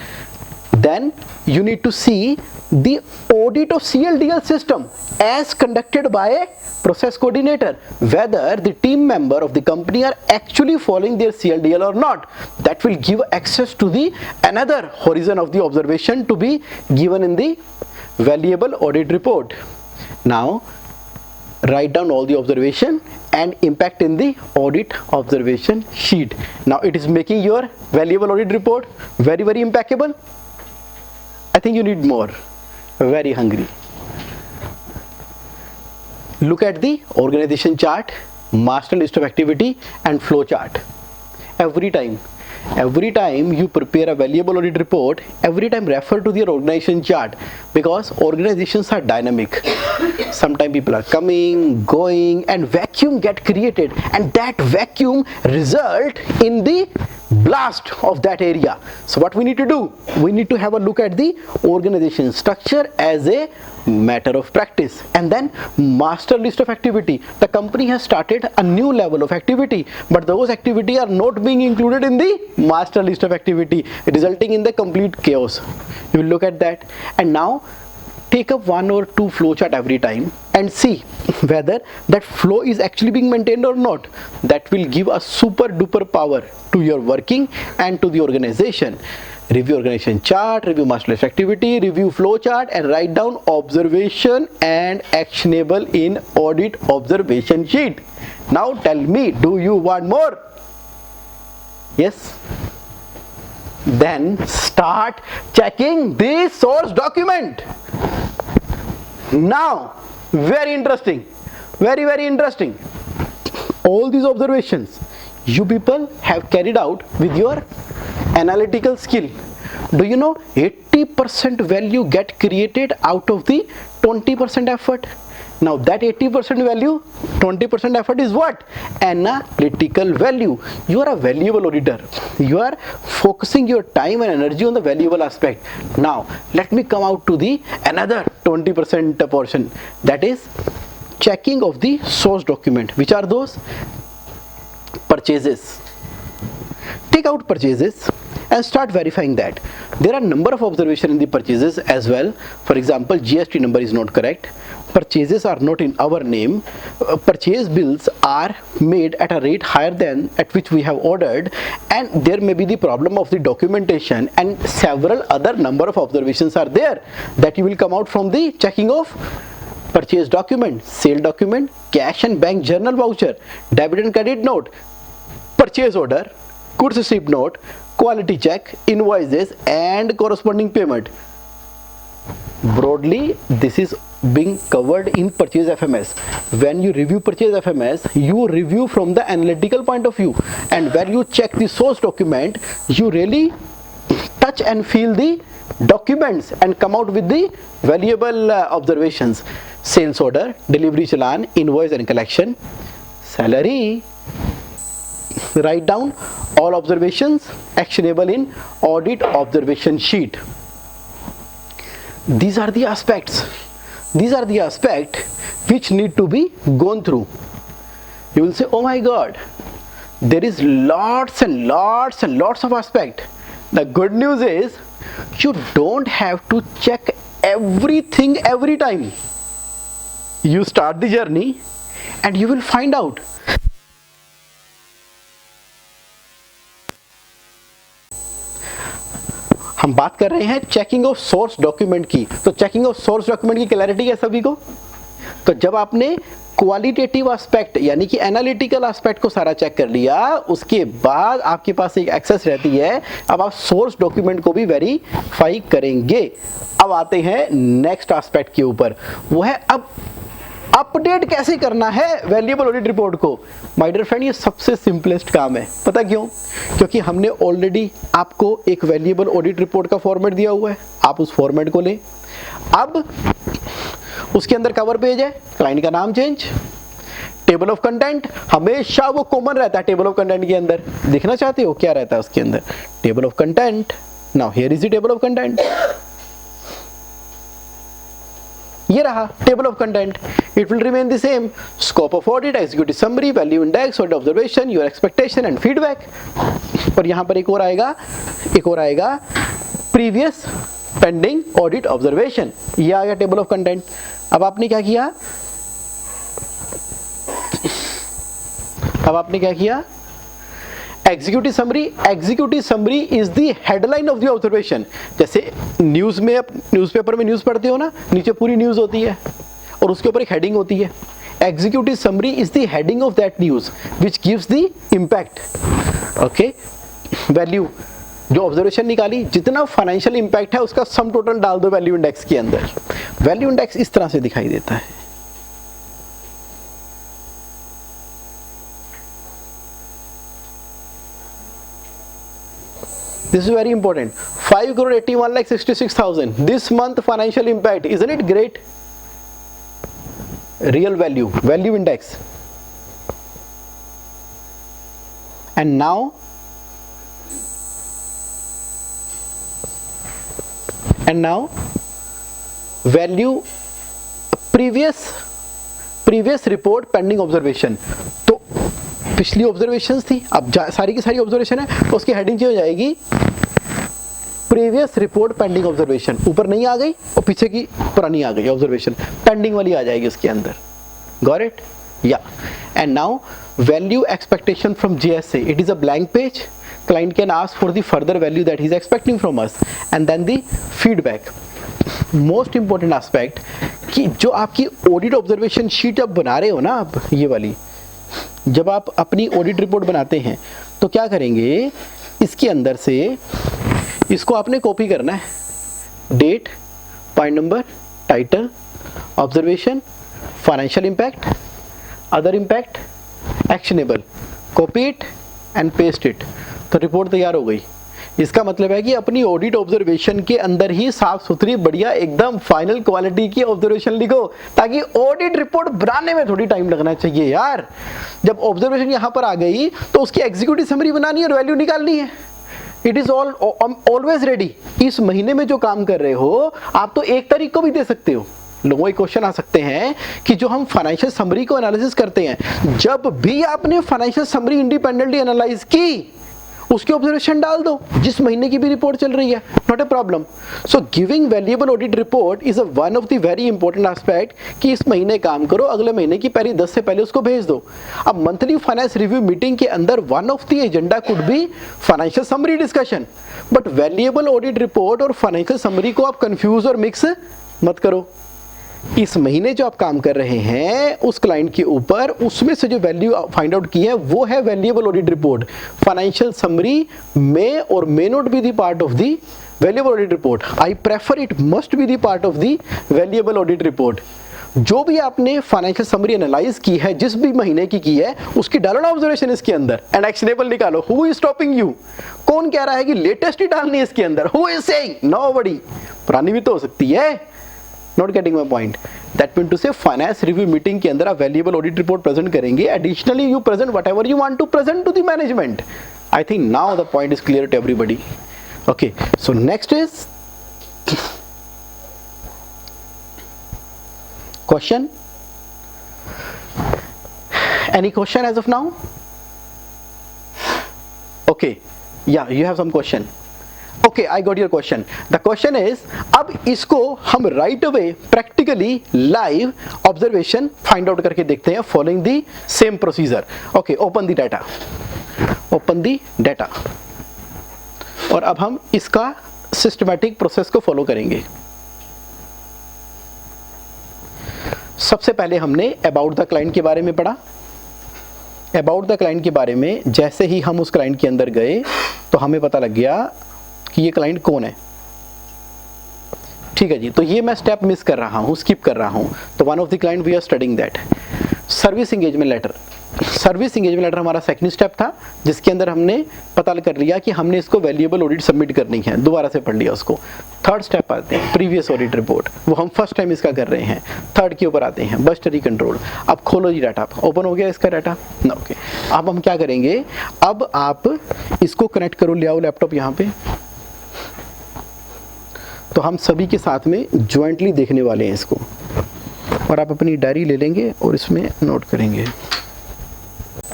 Then you need to see the audit of CLDL system as conducted by a process coordinator, whether the team member of the company are actually following their CLDL or not. That will give access to the another horizon of the observation to be given in the valuable audit report. Now write down all the observation and impact in the audit observation sheet. Now it is making your valuable audit report very, very impeccable. I think you need more. Very hungry. Look at the organization chart, master list of activity and flow chart. Every time you prepare a valuable audit report, every time refer to the organization chart, because organizations are dynamic. Sometimes people are coming, going, and vacuum get created, and that vacuum result in the blast of that area. So what we need to do? We need to have a look at the organization structure as a matter of practice, and then master list of activity. The company has started a new level of activity, but those activities are not being included in the master list of activity, resulting in the complete chaos. You will look at that, and now take up one or two flowchart every time and see whether that flow is actually being maintained or not. That will give a super duper power to your working and to the organization. Review organization chart, review master list activity, review flow chart, and write down observation and actionable in audit observation sheet. Now tell me, do you want more? Yes? Then start checking the source document. Now, very interesting, very interesting. All these observations you people have carried out with your analytical skill. Do you know 80% value get created out of the 20% effort? Now that 80% value, 20% effort is what? Analytical value. You are a valuable auditor. You are focusing your time and energy on the valuable aspect. Now let me come out to the another 20% portion, that is checking of the source document. Which are those? Purchases. Take out purchases and start verifying that. There are number of observations in the purchases as well. For example, GST number is not correct. Purchases are not in our name. Purchase bills are made at a rate higher than at which we have ordered, and there may be the problem of the documentation, and several other number of observations are there that you will come out from the checking of purchase document, sale document, cash and bank journal voucher, debit and credit note, purchase order, goods receipt note, quality check, invoices and corresponding payment. Broadly, this is being covered in purchase FMS. When you review purchase FMS, you review from the analytical point of view, and when you check the source document, you really touch and feel the documents and come out with the valuable observations. Sales order, delivery challan, invoice and collection, salary. Write down all observations actionable in audit observation sheet. These are the aspects which need to be gone through. You will say, oh my god, there is lots and lots and lots of aspect. The good news is you don't have to check everything every time. You start the journey and you will find out. हम बात कर रहे हैं checking of source document की। तो checking of source document की clarity है सभी को। तो जब आपने क्वालिटेटिव एस्पेक्ट यानी कि एनालिटिकल एस्पेक्ट को सारा चेक कर लिया, उसके बाद आपके पास एक एक्सेस रहती है, अब आप सोर्स डॉक्यूमेंट को भी वेरीफाई करेंगे। अब आते हैं नेक्स्ट एस्पेक्ट के ऊपर, वो है अब अपडेट कैसे करना है वैल्यूएबल ऑडिट रिपोर्ट को। माय डियर फ्रेंड, ये सबसे सिंपलेस्ट काम है। पता क्यों? क्योंकि हमने ऑलरेडी आपको एक वैल्यूएबल ऑडिट रिपोर्ट का फॉर्मेट दिया हुआ है, आप उस फॉर्मेट को लें। अब उसके अंदर कवर पेज है, क्लाइंट का नाम चेंज, टेबल ऑफ कंटेंट हमेशा वो कॉमन रहता है। टेबल ऑफ कंटेंट के अंदर देखना चाहते हो क्या रहता है उसके अंदर? Table of content. Now here is the table of content. ये रहा table of content. It will remain the same. Scope of audit, executive summary, value index, audit observation, your expectation and feedback. और यहां पर एक और आएगा previous pending audit observation. ये आ गया टेबल ऑफ कंटेंट। अब आपने क्या किया? Executive summary is the headline of the observation. जैसे न्यूज़पेपर में न्यूज़ पढ़ते हो ना, नीचे पूरी न्यूज़ होती है और उसके ऊपर एक हेडिंग होती है। Executive summary is the heading of that news which gives the impact. Okay, value जो ऑब्जर्वेशन निकाली, जितना फाइनेंशियल इंपैक्ट है उसका सम टोटल डाल दो वैल्यू इंडेक्स के अंदर। वैल्यू इंडेक्स इस तरह से दिखाई देता है। This is very important. 5,81,66,000. This month financial impact. Isn't it great? Real value index. And now value previous report pending observation. तो पिछली ऑब्जर्वेशंस थी, अब सारी की सारी ऑब्जर्वेशन है, तो उसकी हेडिंग क्या हो जाएगी? Previous report pending observation. ऊपर नहीं आ गई और पीछे की पुरानी आ गई ऑब्जर्वेशन, पेंडिंग वाली आ जाएगी उसके अंदर। Got it? Yeah. And now value expectation from JSA. It is a blank page. Client can ask for the further value that he is expecting from us, and then the feedback. Most important aspect कि जो आपकी audit observation sheet आप बना रहे हो ना, आप ये वाली, जब आप अपनी ऑडिट रिपोर्ट बनाते हैं तो क्या करेंगे, इसके अंदर से इसको आपने कॉपी करना है। Date, point number, title, observation, financial impact, other impact, actionable, copy it and paste it. तो रिपोर्ट तैयार हो गई। इसका मतलब है कि अपनी ऑडिट ऑब्जर्वेशन के अंदर ही साफ सुथरी बढ़िया एकदम फाइनल क्वालिटी की ऑब्जर्वेशन लिखो, ताकि ऑडिट रिपोर्ट बनाने में थोड़ी टाइम लगना चाहिए यार। जब ऑब्जर्वेशन यहां पर आ गई तो उसकी एग्जीक्यूटिव समरी बनानी है और वैल्यू निकालनी है। It is always ready. इस महीने में जो काम कर रहे हो आप तो 1 तारीख को भी दे सकते हो। लोगों के क्वेश्चन आ सकते हैं कि जो हम फाइनेंशियल समरी को एनालिसिस करते हैं, जब भी आपने फाइनेंशियल समरी इंडिपेंडेंटली एनालाइज की उसकी ऑब्जर्वेशन डाल दो, जिस महीने की भी रिपोर्ट चल रही है, not a problem. So giving valuable audit report is one of the very important aspect कि इस महीने काम करो, अगले महीने की पहली 10 से पहले उसको भेज दो। अब मंथली फाइनेंस रिव्यू मीटिंग के अंदर one of the agenda could be financial summary discussion, but valuable audit report और फाइनेंशियल समरी को आप कंफ्यूज और मिक्स मत करो। इस महीने जो आप काम कर रहे हैं उस क्लाइंट के ऊपर, उसमें से जो वैल्यू फाइंड आउट की है वो है valuable audit report. Financial summary may और may not be the part of the valuable audit report. I prefer it must be the part of the valuable audit report. जो भी आपने financial summary analyse की है, जिस भी महीने की है, उसकी डालो ना ऑब्जर्वेशन इसके अंदर एंड एक्शनेबल निकालो। Who is stopping you? कौन कह रहा है कि लेटेस्ट ही डालनी है इसके अंदर? Who is saying? नोबडी। पुरानी भी तो हो सकती है। Not getting my point? That mean to say finance review meeting के अंदर आप वैल्यूएबल ऑडिट रिपोर्ट प्रेजेंट करेंगे। Additionally you present whatever you want to present to the management. I think now the point is clear to everybody. Okay, so next is question. Any question as of now? Okay, yeah, you have some question. Okay, I got your question. The question is, अब इसको हम right away practically live observation find out करके देखते हैं following the same procedure. Okay, open the data. Open the data. और अब हम इसका systematic process को follow करेंगे। सबसे पहले हमने अबाउट द क्लाइंट के बारे में पढ़ा। अबाउट द क्लाइंट के बारे में जैसे ही हम उस क्लाइंट के अंदर गए तो हमें पता लग गया कि ये क्लाइंट कौन है। ठीक है जी, तो ये मैं स्टेप मिस कर रहा हूँ, स्किप कर रहा हूँ। तो one of the client we are studying that. Service engagement letter. Service engagement letter हमारा सेकंड स्टेप था, जिसके अंदर हमने पता कर लिया कि हमने इसको वैल्यूएबल ऑडिट सबमिट करनी है। दोबारा से पढ़ लिया उसको। थर्ड स्टेप आते हैं प्रीवियस ऑडिट रिपोर्ट, वो हम फर्स्ट टाइम इसका कर रहे हैं। थर्ड के ऊपर आते हैं बजटरी कंट्रोल। अब खोलो जी डाटा, ओपन हो गया इसका डाटा ना। ओके, अब हम क्या करेंगे, अब आप इसको कनेक्ट करो, ले आओ लैपटॉप यहाँ पे। तो हम सभी के साथ में ज्वाइंटली देखने वाले हैं इसको, और आप अपनी डायरी ले लेंगे और इसमें नोट करेंगे।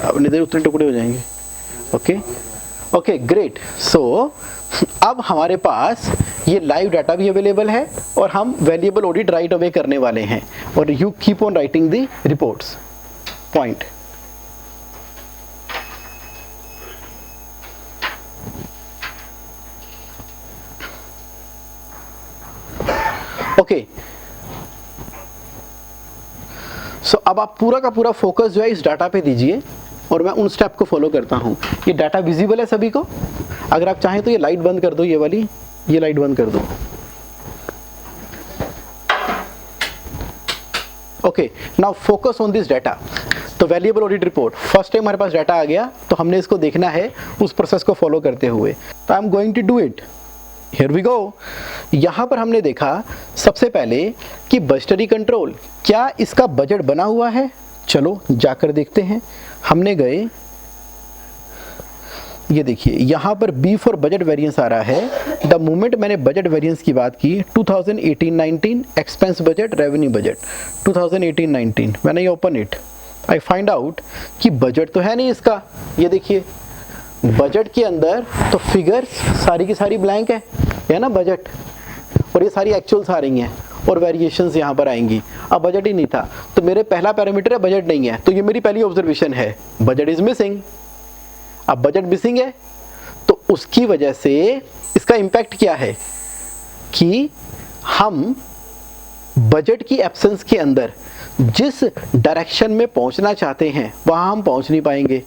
अब नहीं उतने टुकड़े हो जाएंगे। Okay okay, great. सो अब हमारे पास ये लाइव डाटा भी अवेलेबल है और हम वैल्यूएबल ऑडिट राइट अवे करने वाले हैं। और you keep on writing the reports. Point. Okay, so अब आप पूरा का पूरा फोकस जो है इस डाटा पे दीजिए और मैं उन स्टेप को फॉलो करता हूं। ये डाटा विजिबल है सभी को? अगर आप चाहें तो ये लाइट बंद कर दो, ये वाली, ये लाइट बंद कर दो। Okay, now focus on this data. तो valuable audit report, first time हमारे पास डाटा आ गया तो हमने इसको देखना है उस प्रोसेस को फॉलो करते हुए। तो I am going to do it. Here we go. यहां पर हमने देखा सबसे पहले कि बजटरी कंट्रोल, क्या इसका बजट बना हुआ है? चलो जाकर देखते हैं। हमने गए, ये देखिए यहां पर बी फॉर बजट वेरिएंस आ रहा है। द मोमेंट मैंने बजट वेरिएंस की बात की 2018-19 expense budget, revenue budget 2018-19, when I open it I find out कि बजट तो है नहीं इसका। ये देखिए बजट के अंदर तो फिगर्स सारी की सारी ब्लैंक है ना बजट, और ये सारी एक्चुअल्स आ रही हैं और वेरिएशंस यहाँ पर आएंगी। अब बजट ही नहीं था तो मेरे पहला पैरामीटर है बजट नहीं है, तो ये मेरी पहली ऑब्जर्वेशन है, बजट इज मिसिंग। अब बजट मिसिंग है तो उसकी वजह से इसका इम्पैक्ट क्या है कि हम बजट की एब्सेंस के अंदर जिस डायरेक्शन में पहुंचना चाहते हैं वहां हम पहुंच नहीं पाएंगे।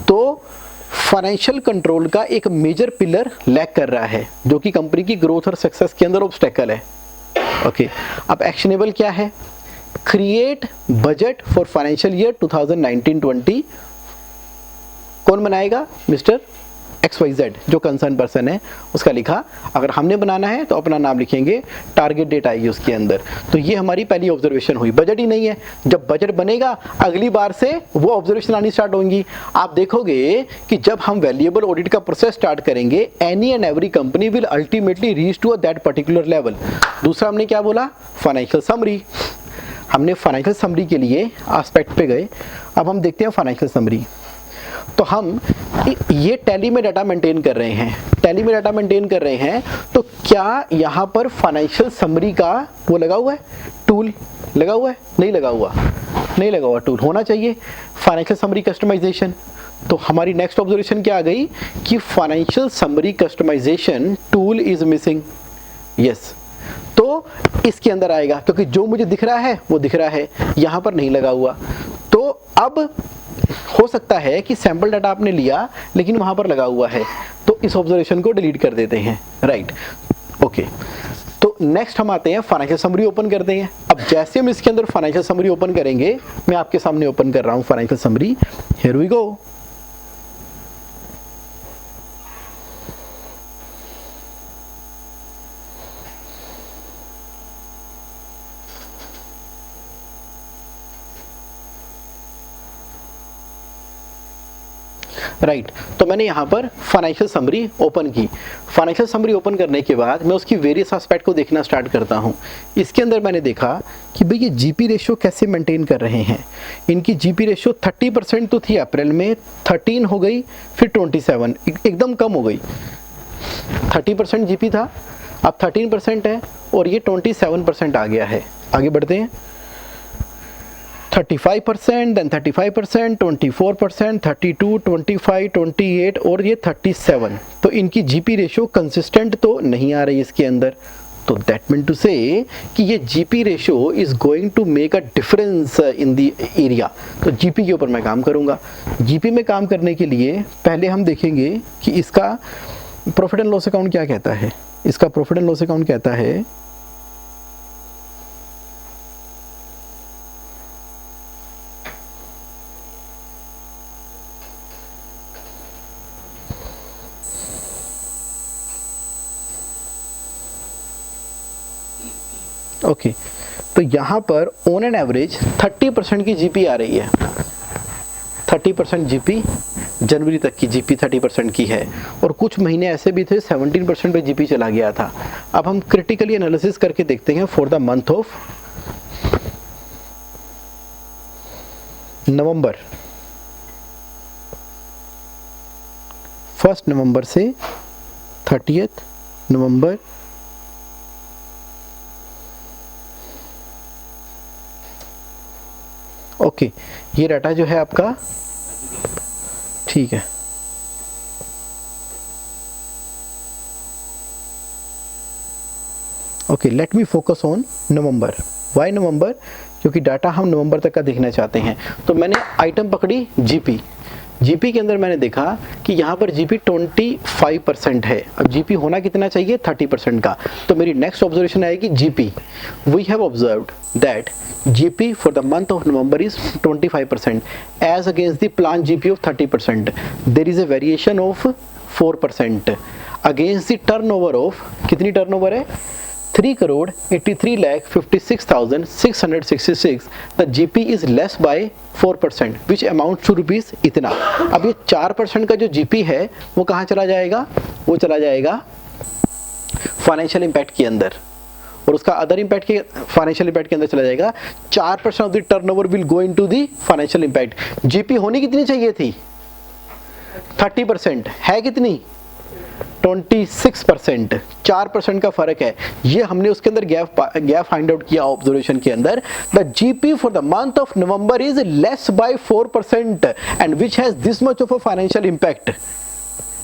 तो फाइनेंशियल कंट्रोल का एक मेजर पिलर लैक कर रहा है, जो कि कंपनी की ग्रोथ और सक्सेस के अंदर ऑब्स्टेकल है। ओके, अब एक्शनेबल क्या है? Create budget for financial year 2019-20। कौन बनाएगा? मिस्टर XYZ, जो कंसर्न पर्सन है उसका लिखा। अगर हमने बनाना है तो अपना नाम लिखेंगे, टारगेट डेट आएगी उसके अंदर। तो ये हमारी पहली ऑब्जर्वेशन हुई, बजट ही नहीं है। जब बजट बनेगा अगली बार से वो ऑब्जर्वेशन आनी स्टार्ट होंगी। आप देखोगे कि जब हम वैल्यूएबल ऑडिट का प्रोसेस स्टार्ट करेंगे, any and every company will ultimately reach to that particular level. दूसरा हमने क्या बोला? Financial summary. हमने फाइनेंशियल समरी के लिए एस्पेक्ट पे गए। अब हम देखते हैं फाइनेंशियल समरी। तो हम ये टैली में डाटा मेंटेन कर रहे हैं, टैली में डाटा मेंटेन कर रहे हैं। तो क्या यहाँ पर फाइनेंशियल समरी का वो लगा हुआ है, टूल लगा हुआ है? नहीं लगा हुआ, नहीं लगा हुआ। टूल होना चाहिए। Financial summary customisation. तो हमारी नेक्स्ट ऑब्जर्वेशन क्या आ गई कि financial summary customisation tool is missing. Yes, तो इसके अंदर आएगा, क्योंकि जो मुझे दिख रहा है वो दिख रहा है, यहाँ पर नहीं लगा हुआ। तो अब हो सकता है कि सैंपल डाटा आपने लिया लेकिन वहाँ पर लगा हुआ है, तो इस ऑब्जर्वेशन को डिलीट कर देते हैं, राइट। ओके, तो नेक्स्ट हम आते हैं फाइनेंशियल समरी ओपन करते हैं। अब जैसे हम इसके अंदर फाइनेंशियल समरी ओपन करेंगे, मैं आपके सामने ओपन कर रहा हूँ financial summary, here we go. Right, तो मैंने यहाँ पर फाइनेंशियल समरी ओपन की। फाइनेंशियल समरी ओपन करने के बाद मैं उसकी वेरियस एस्पेक्ट को देखना स्टार्ट करता हूँ। इसके अंदर मैंने देखा कि भाई ये जीपी रेशियो कैसे मेंटेन कर रहे हैं। इनकी जीपी रेशियो 30% तो थी अप्रैल में, 13 हो गई, फिर 27, एकदम कम हो गई। 30% जीपी था, अब 13% है, और ये 27% आ गया है। आगे बढ़ते हैं, 35%, देन 35%, 24%, 32, 25, 28 और ये 37। तो इनकी जीपी रेशियो कंसिस्टेंट तो नहीं आ रही इसके अंदर। तो दैट मीन टू से कि ये GP ratio is going to make a difference in the area. तो जीपी के ऊपर मैं काम करूंगा। जीपी में काम करने के लिए पहले हम देखेंगे कि इसका प्रॉफिट एंड लॉस अकाउंट क्या कहता है। इसका प्रॉफिट एंड लॉस अकाउंट कहता है ओके, तो यहाँ पर ऑन एन एवरेज 30% की जीपी आ रही है। 30% जीपी, जनवरी तक की जीपी 30% की है, और कुछ महीने ऐसे भी थे 17% पे जीपी चला गया था। अब हम क्रिटिकली एनालिसिस करके देखते हैं for the month of November. 1 नवंबर से 30 नवंबर ओके, ये डाटा जो है आपका ठीक है। Okay, let me focus on November. Why November? क्योंकि डाटा हम नवंबर तक का देखना चाहते हैं। तो मैंने आइटम पकड़ी जीपी। जीपी के अंदर मैंने देखा कि यहाँ पर जीपी 25% है। अब जीपी होना कितना चाहिए? 30% का। तो मेरी नेक्स्ट ऑब्जर्वेशन आएगी GP. We have observed that GP for the month of November is 25% as against the planned GP of 30%. There is a variation of 4% against the turnover of, कितनी turnover है? 3,83,56,666. The GP is less by 4%, which amounts to rupees इतना। अब ये 4% का जो GP है वो कहाँ चला जाएगा? वो चला जाएगा फाइनेंशियल इम्पैक्ट के अंदर, और उसका अदर इम्पैक्ट के फाइनेंशियल इम्पैक्ट के अंदर चला जाएगा। 4% of the turnover will go into the financial impact. GP होनी कितनी चाहिए थी? 30%। है कितनी? 26%। 4% का फर्क है। ये हमने उसके अंदर गैप फाइंड आउट किया ऑब्जर्वेशन के अंदर। The GP for the month of November is less bye 4% and which has this much of a financial impact.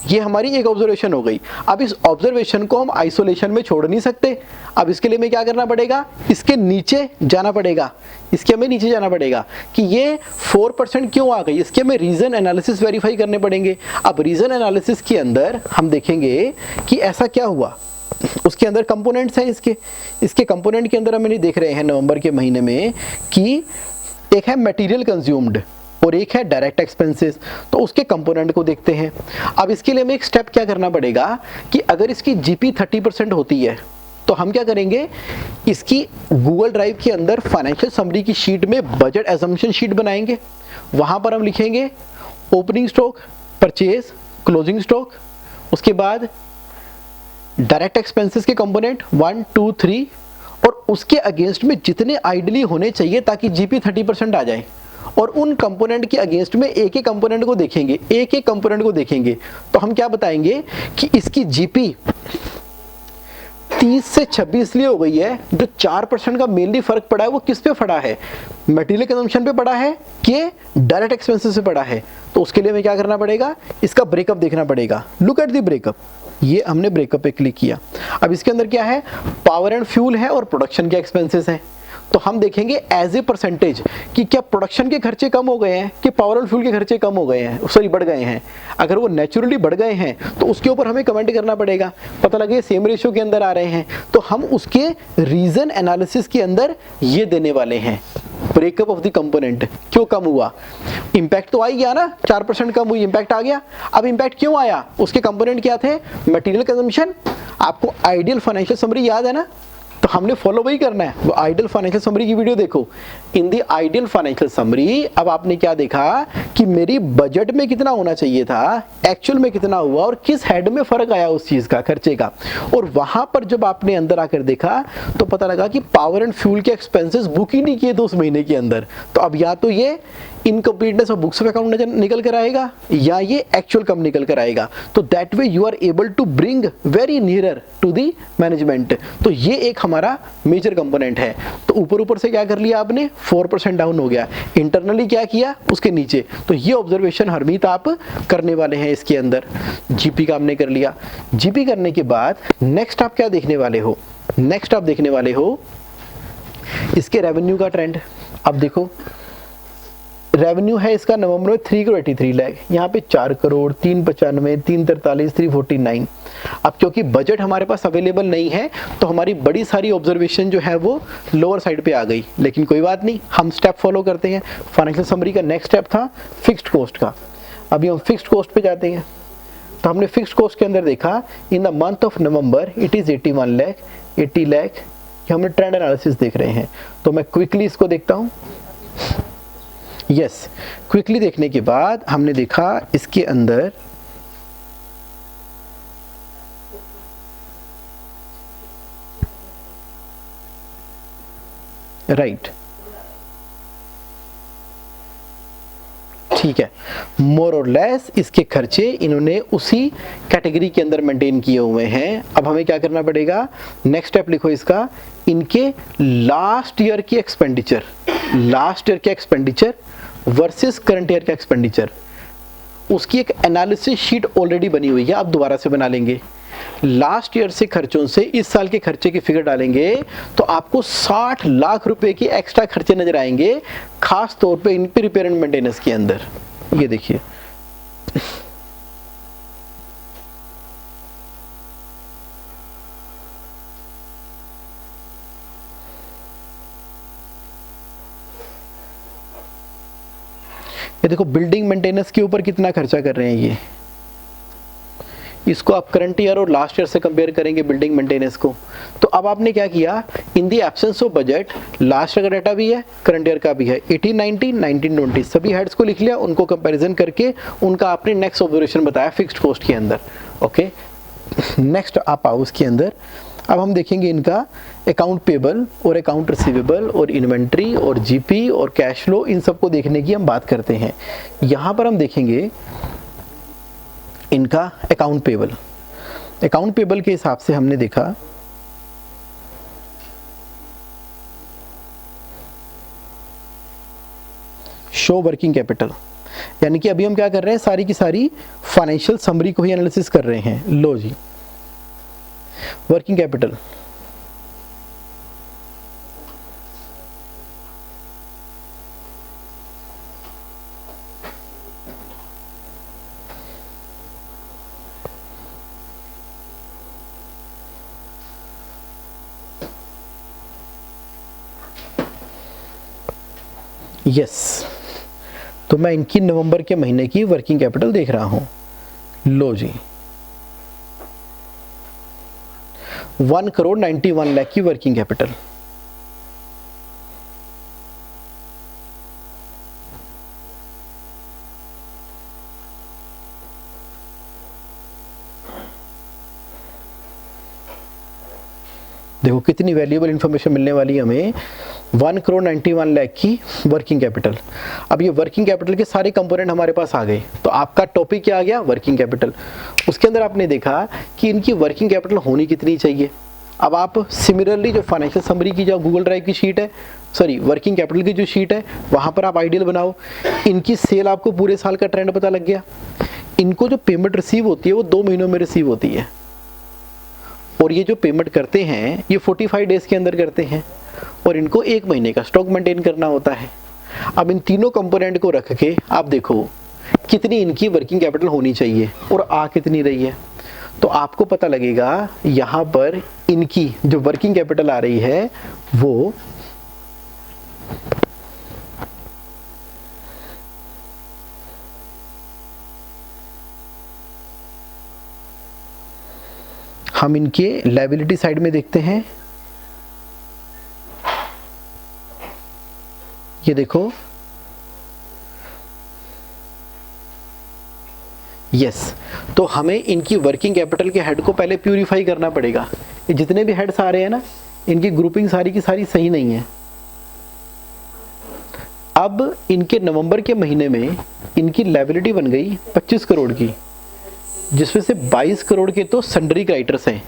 ये हमारी एक ऑब्जर्वेशन हो गई। अब इस ऑब्जर्वेशन को हम आइसोलेशन में छोड़ नहीं सकते। अब इसके लिए हमें क्या करना पड़ेगा? इसके नीचे जाना पड़ेगा। इसके हमें नीचे जाना पड़ेगा कि ये 4% क्यों आ गई। इसके हमें रीजन एनालिसिस वेरीफाई करने पड़ेंगे। अब रीजन एनालिसिस के अंदर हम देखेंगे कि ऐसा क्या हुआ। उसके अंदर कंपोनेंट्स हैं। इसके कंपोनेंट के अंदर हम नहीं देख रहे हैं नवंबर के महीने में कि एक है मटेरियल कंज्यूम्ड और एक है डायरेक्ट एक्सपेंसेस। तो उसके कंपोनेंट को देखते हैं। अब इसके लिए हमें एक स्टेप क्या करना पड़ेगा कि अगर इसकी जीपी 30% होती है तो हम क्या करेंगे, इसकी गूगल ड्राइव के अंदर फाइनेंशियल समरी की शीट में बजट एजम्पशन शीट बनाएंगे। वहां पर हम लिखेंगे opening stock, purchase, closing stock, उसके बाद डायरेक्ट एक्सपेंसेस के कंपोनेंट 1, 2, 3, और उसके अगेंस्ट में जितने आइडली होने चाहिए ताकि जीपी 30% आ जाए, और उन कंपोनेंट के अगेंस्ट में एक एक कंपोनेंट को देखेंगे, एक एक कंपोनेंट को देखेंगे। तो हम क्या बताएंगे कि इसकी जीपी 30 से 26 इसलिए हो गई है। जो 4% का मेनली फर्क पड़ा है वो किस पे पड़ा है? मटेरियल कंजम्पशन पे पड़ा है कि डायरेक्ट एक्सपेंसेस से पड़ा है। तो उसके लिए हमें क्या करना पड़ेगा? इसका ब्रेकअप देखना पड़ेगा। Look at the breakup. ये हमने ब्रेकअप पे क्लिक किया। अब इसके अंदर क्या है, पावर एंड फ्यूल है और प्रोडक्शन के एक्सपेंसेस हैं। तो हम देखेंगे एज ए परसेंटेज कि क्या प्रोडक्शन के खर्चे कम हो गए हैं कि पावर एंड फ्यूल के खर्चे कम हो गए हैं, सॉरी बढ़ गए हैं। अगर वो नेचुरली बढ़ गए हैं तो उसके ऊपर हमें कमेंट करना पड़ेगा, पता लगे सेम रेशियो के अंदर आ रहे हैं तो हम उसके रीजन एनालिसिस के अंदर ये देने वाले हैं, ब्रेकअप ऑफ द कंपोनेंट। क्यों कम हुआ, इंपैक्ट तो आ ही गया ना, 4% कम हुई, इंपैक्ट आ गया। अब इंपैक्ट क्यों आया, उसके कंपोनेंट क्या थे, मटेरियल कंजम्पशन। आपको आइडियल फाइनेंशियल समरी याद है ना, तो हमने फॉलो वही करना है। वो आइडियल फाइनेंशियल समरी की वीडियो देखो। इन दी आइडियल फाइनेंशियल समरी अब आपने क्या देखा कि मेरी बजट में कितना होना चाहिए था, एक्चुअल में कितना हुआ और किस हेड में फर्क आया उस चीज का, खर्चे का। और वहां पर जब आपने अंदर आकर देखा तो पता लगा कि पावर एंड फ्यूल के एक्सपेंसेस बुक ही नहीं किए थे उस महीने के अंदर। तो अब या तो ये incompleteness of books of account निकल कर आएगा या ये एक्चुअल कम निकल कर आएगा। तो that way you are able to bring very nearer to the management. तो ये एक हमारा मेजर कंपोनेंट है। तो ऊपर ऊपर से क्या कर लिया आपने, 4% डाउन हो गया। इंटरनली क्या किया उसके नीचे। तो ये ऑब्जर्वेशन हरमीत आप करने वाले हैं इसके अंदर। जीपी का हमने कर लिया। जीपी करने के बाद नेक्स्ट आप क्या देखने वाले हो, नेक्स्ट आप देखने वाले हो इसके रेवेन्यू का ट्रेंड। अब देखो रेवेन्यू है इसका नवंबर में 383 लाख, यहाँ पे 4 करोड़, 395, 343, 349। अब क्योंकि बजट हमारे पास अवेलेबल नहीं है तो हमारी बड़ी सारी ऑब्जर्वेशन जो है वो लोअर साइड पे आ गई, लेकिन कोई बात नहीं, हम स्टेप फॉलो करते हैं। फाइनेंशियल समरी का नेक्स्ट स्टेप था फिक्स्ड कॉस्ट का। अभी हम फिक्स्ड कॉस्ट पे जाते हैं। तो हमने फिक्स्ड कॉस्ट के अंदर देखा इन the month of November it is 81 lakh, 80 lakh. हमने ट्रेंड एनालिसिस देख रहे हैं। तो मैं क्विकली इसको देखता हूँ। यस, क्विकली देखने के बाद हमने देखा इसके अंदर राइट, ठीक है, मोर और लेस इसके खर्चे इन्होंने उसी कैटेगरी के अंदर मेंटेन किए हुए हैं। अब हमें क्या करना पड़ेगा, नेक्स्ट स्टेप लिखो इसका, इनके लास्ट ईयर की एक्सपेंडिचर, लास्ट ईयर के एक्सपेंडिचर वर्सेस करंट ईयर का एक्सपेंडिचर, उसकी एक एनालिसिस शीट ऑलरेडी बनी हुई है। अब दोबारा से बना लेंगे। लास्ट ईयर से खर्चों से इस साल के खर्चे की फिगर डालेंगे तो आपको 60 लाख रुपए के एक्स्ट्रा खर्चे नजर आएंगे, खास तौर पे इन पे रिपेयर एंड मेंटेनेंस के अंदर। ये देखिए, ये देखो बिल्डिंग मेंटेनेंस के ऊपर कितना खर्चा कर रहे हैं ये। इसको आप करंट ईयर और लास्ट ईयर से कंपेयर करेंगे बिल्डिंग मेंटेनेंस को। तो अब आपने क्या किया, in the absence of budget last year का डाटा भी है, करंट ईयर का भी है, 18, 19, 19, 20 सभी हेड्स को लिख लिया, उनको कंपैरिजन करके उनका आपने नेक्स्ट ऑब्जर्वेशन बताया फिक्स्ड कॉस्ट के अंदर। ओके, नेक्स्ट आप आओ उसके अंदर। अब हम देखेंगे इनका अकाउंट पेबल और अकाउंट रिसीवेबल और इन्वेंट्री और जीपी और कैश फ्लो, इन सबको देखने की हम बात करते हैं। यहाँ पर हम देखेंगे इनका अकाउंट पेबल। अकाउंट पेबल के हिसाब से हमने देखा शो वर्किंग कैपिटल, यानी कि अभी हम क्या कर रहे हैं, सारी की सारी फाइनेंशियल समरी को ही एनालिसिस कर रहे हैं। लो जी, वर्किंग कैपिटल यस, तो मैं इनकी नवंबर के महीने की वर्किंग कैपिटल देख रहा हूं। लो जी, 1 करोड़ 91 लाख की वर्किंग कैपिटल। देखो कितनी वैल्यूएबल इंफॉर्मेशन मिलने वाली है हमें। 1 करोड़ 91 लाख की वर्किंग कैपिटल। अब ये वर्किंग कैपिटल के सारे कंपोनेंट हमारे पास आ गए। तो आपका टॉपिक क्या आ गया, वर्किंग कैपिटल। उसके अंदर आपने देखा कि इनकी वर्किंग कैपिटल होनी कितनी चाहिए। अब आप सिमिलरली जो फाइनेंशियल समरी की जो गूगल ड्राइव की शीट है, सॉरी वर्किंग कैपिटल की जो शीट है, वहां पर आप आइडियल बनाओ। इनकी सेल आपको पूरे साल का ट्रेंड पता लग गया। इनको जो पेमेंट रिसीव होती है वो 2 महीनों में रिसीव होती है। और ये जो पेमेंट करते हैं ये 45 डेज के अंदर करते हैं और इनको 1 महीने का स्टॉक मेंटेन करना होता है। अब इन तीनों कंपोनेंट को रख के आप देखो कितनी इनकी वर्किंग कैपिटल होनी चाहिए और आ कितनी रही है। तो आपको पता लगेगा यहाँ पर इनकी जो वर्किंग कैपिटल आ रही है वो हम इनके लायबिलिटी साइड में देखते हैं। ये देखो यस, तो हमें इनकी वर्किंग कैपिटल के हेड को पहले प्यूरिफाई करना पड़ेगा। ये जितने भी हेड्स आ रहे हैं ना, इनकी ग्रुपिंग सारी की सारी सही नहीं है। अब इनके नवंबर के महीने में इनकी लायबिलिटी बन गई 25 करोड़ की, जिसमें से 22 करोड़ के तो सन्ड्री क्रेडिटर्स हैं।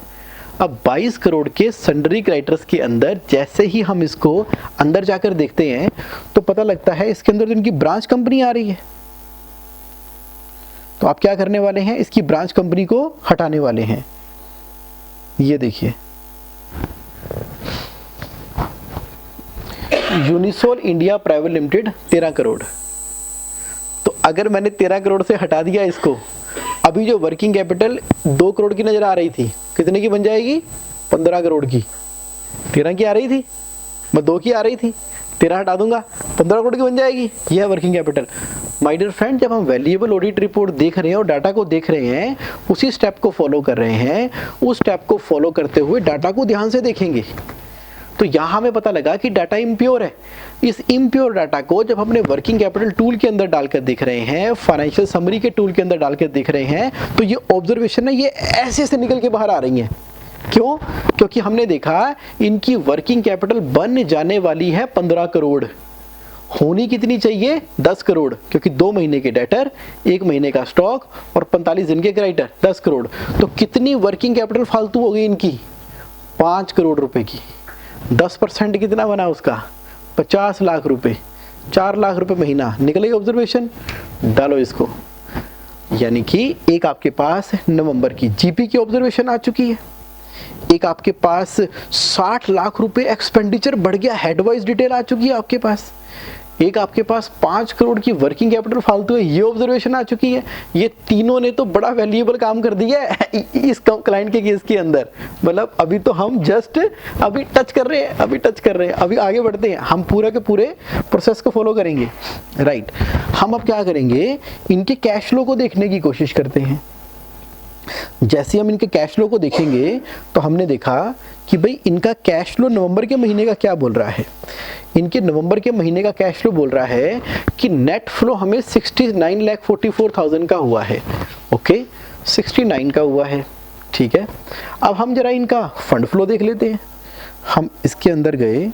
अब 22 करोड़ के सन्ड्री क्रेडिटर्स के अंदर जैसे ही हम इसको अंदर जाकर देखते हैं तो पता लगता है इसके अंदर तो इनकी ब्रांच कंपनी आ रही है। तो आप क्या करने वाले हैं, इसकी ब्रांच कंपनी को हटाने वाले हैं। ये देखिए यूनिसोल इंडिया प्राइवेट लिमिटेड 13 करोड़। तो अगर मैंने 13 करोड़ से हटा दिया इसको, अभी जो वर्किंग कैपिटल 2 करोड़ की नजर आ रही थी कितने की बन जाएगी, 15 करोड़ की। 13 की आ रही थी, मैं 2 की आ रही थी, 13 हटा दूंगा 15 करोड़ की बन जाएगी। यह है working capital. My dear friend, जब हम वैल्यूएबल ऑडिट रिपोर्ट देख रहे हैं और डाटा को देख रहे हैं, उसी स्टेप को फॉलो कर रहे हैं, उस स्टेप को फॉलो करते हुए डाटा को ध्यान से देखेंगे। तो यहाँ हमें पता लगा कि डाटा इम्प्योर है। इस इम्प्योर डाटा को जब हमने वर्किंग कैपिटल टूल के अंदर डालकर देख रहे हैं, फाइनेंशियल समरी के टूल के अंदर डालकर देख रहे हैं, तो ये ऑब्जर्वेशन है, ये ऐसे से निकल के बाहर आ रही हैं। क्यों? क्योंकि हमने देखा इनकी वर्किंग कैपिटल बन जाने वाली है 15 करोड़, होनी कितनी चाहिए 10 करोड़, क्योंकि 2 महीने के डेटर, 1 महीने का स्टॉक और 45 दिन के क्रेडिटर 10 करोड़। तो कितनी वर्किंग कैपिटल फालतू हो गई इनकी, 5 करोड़ रुपए की। 10% कितना बना उसका, 50 लाख रुपए, 4 लाख रुपए महीना निकलेगा ऑब्जर्वेशन। डालो इसको, यानी कि एक आपके पास नवंबर की जीपी की ऑब्जर्वेशन आ चुकी है, एक आपके पास 60 लाख रुपए एक्सपेंडिचर बढ़ गया, हेडवाइज डिटेल आ चुकी है आपके पास, एक आपके पास 5 करोड़ की वर्किंग कैपिटल फालतू है, ये ऑब्जर्वेशन आ चुकी है। ये तीनों ने तो बड़ा वैल्यूएबल काम कर दिया है इस क्लाइंट के केस के अंदर। मतलब अभी तो हम जस्ट अभी टच कर रहे हैं, अभी आगे बढ़ते हैं, हम पूरा के पूरे प्रोसेस को फॉलो करेंगे। राइट, हम अब क्या करेंगे, इनके कैश फ्लो को देखने की कोशिश करते हैं। जैसे हम इनके कैश फ्लो को देखेंगे तो हमने देखा कि भाई इनका कैश फ्लो नवंबर के महीने का क्या बोल रहा है। इनके नवंबर के महीने का कैश फ्लो बोल रहा है कि नेट फ्लो हमें 69,44,000 का हुआ है। ओके, 69 का हुआ है, ठीक है। अब हम जरा इनका फंड फ्लो देख लेते हैं। हम इसके अंदर गए,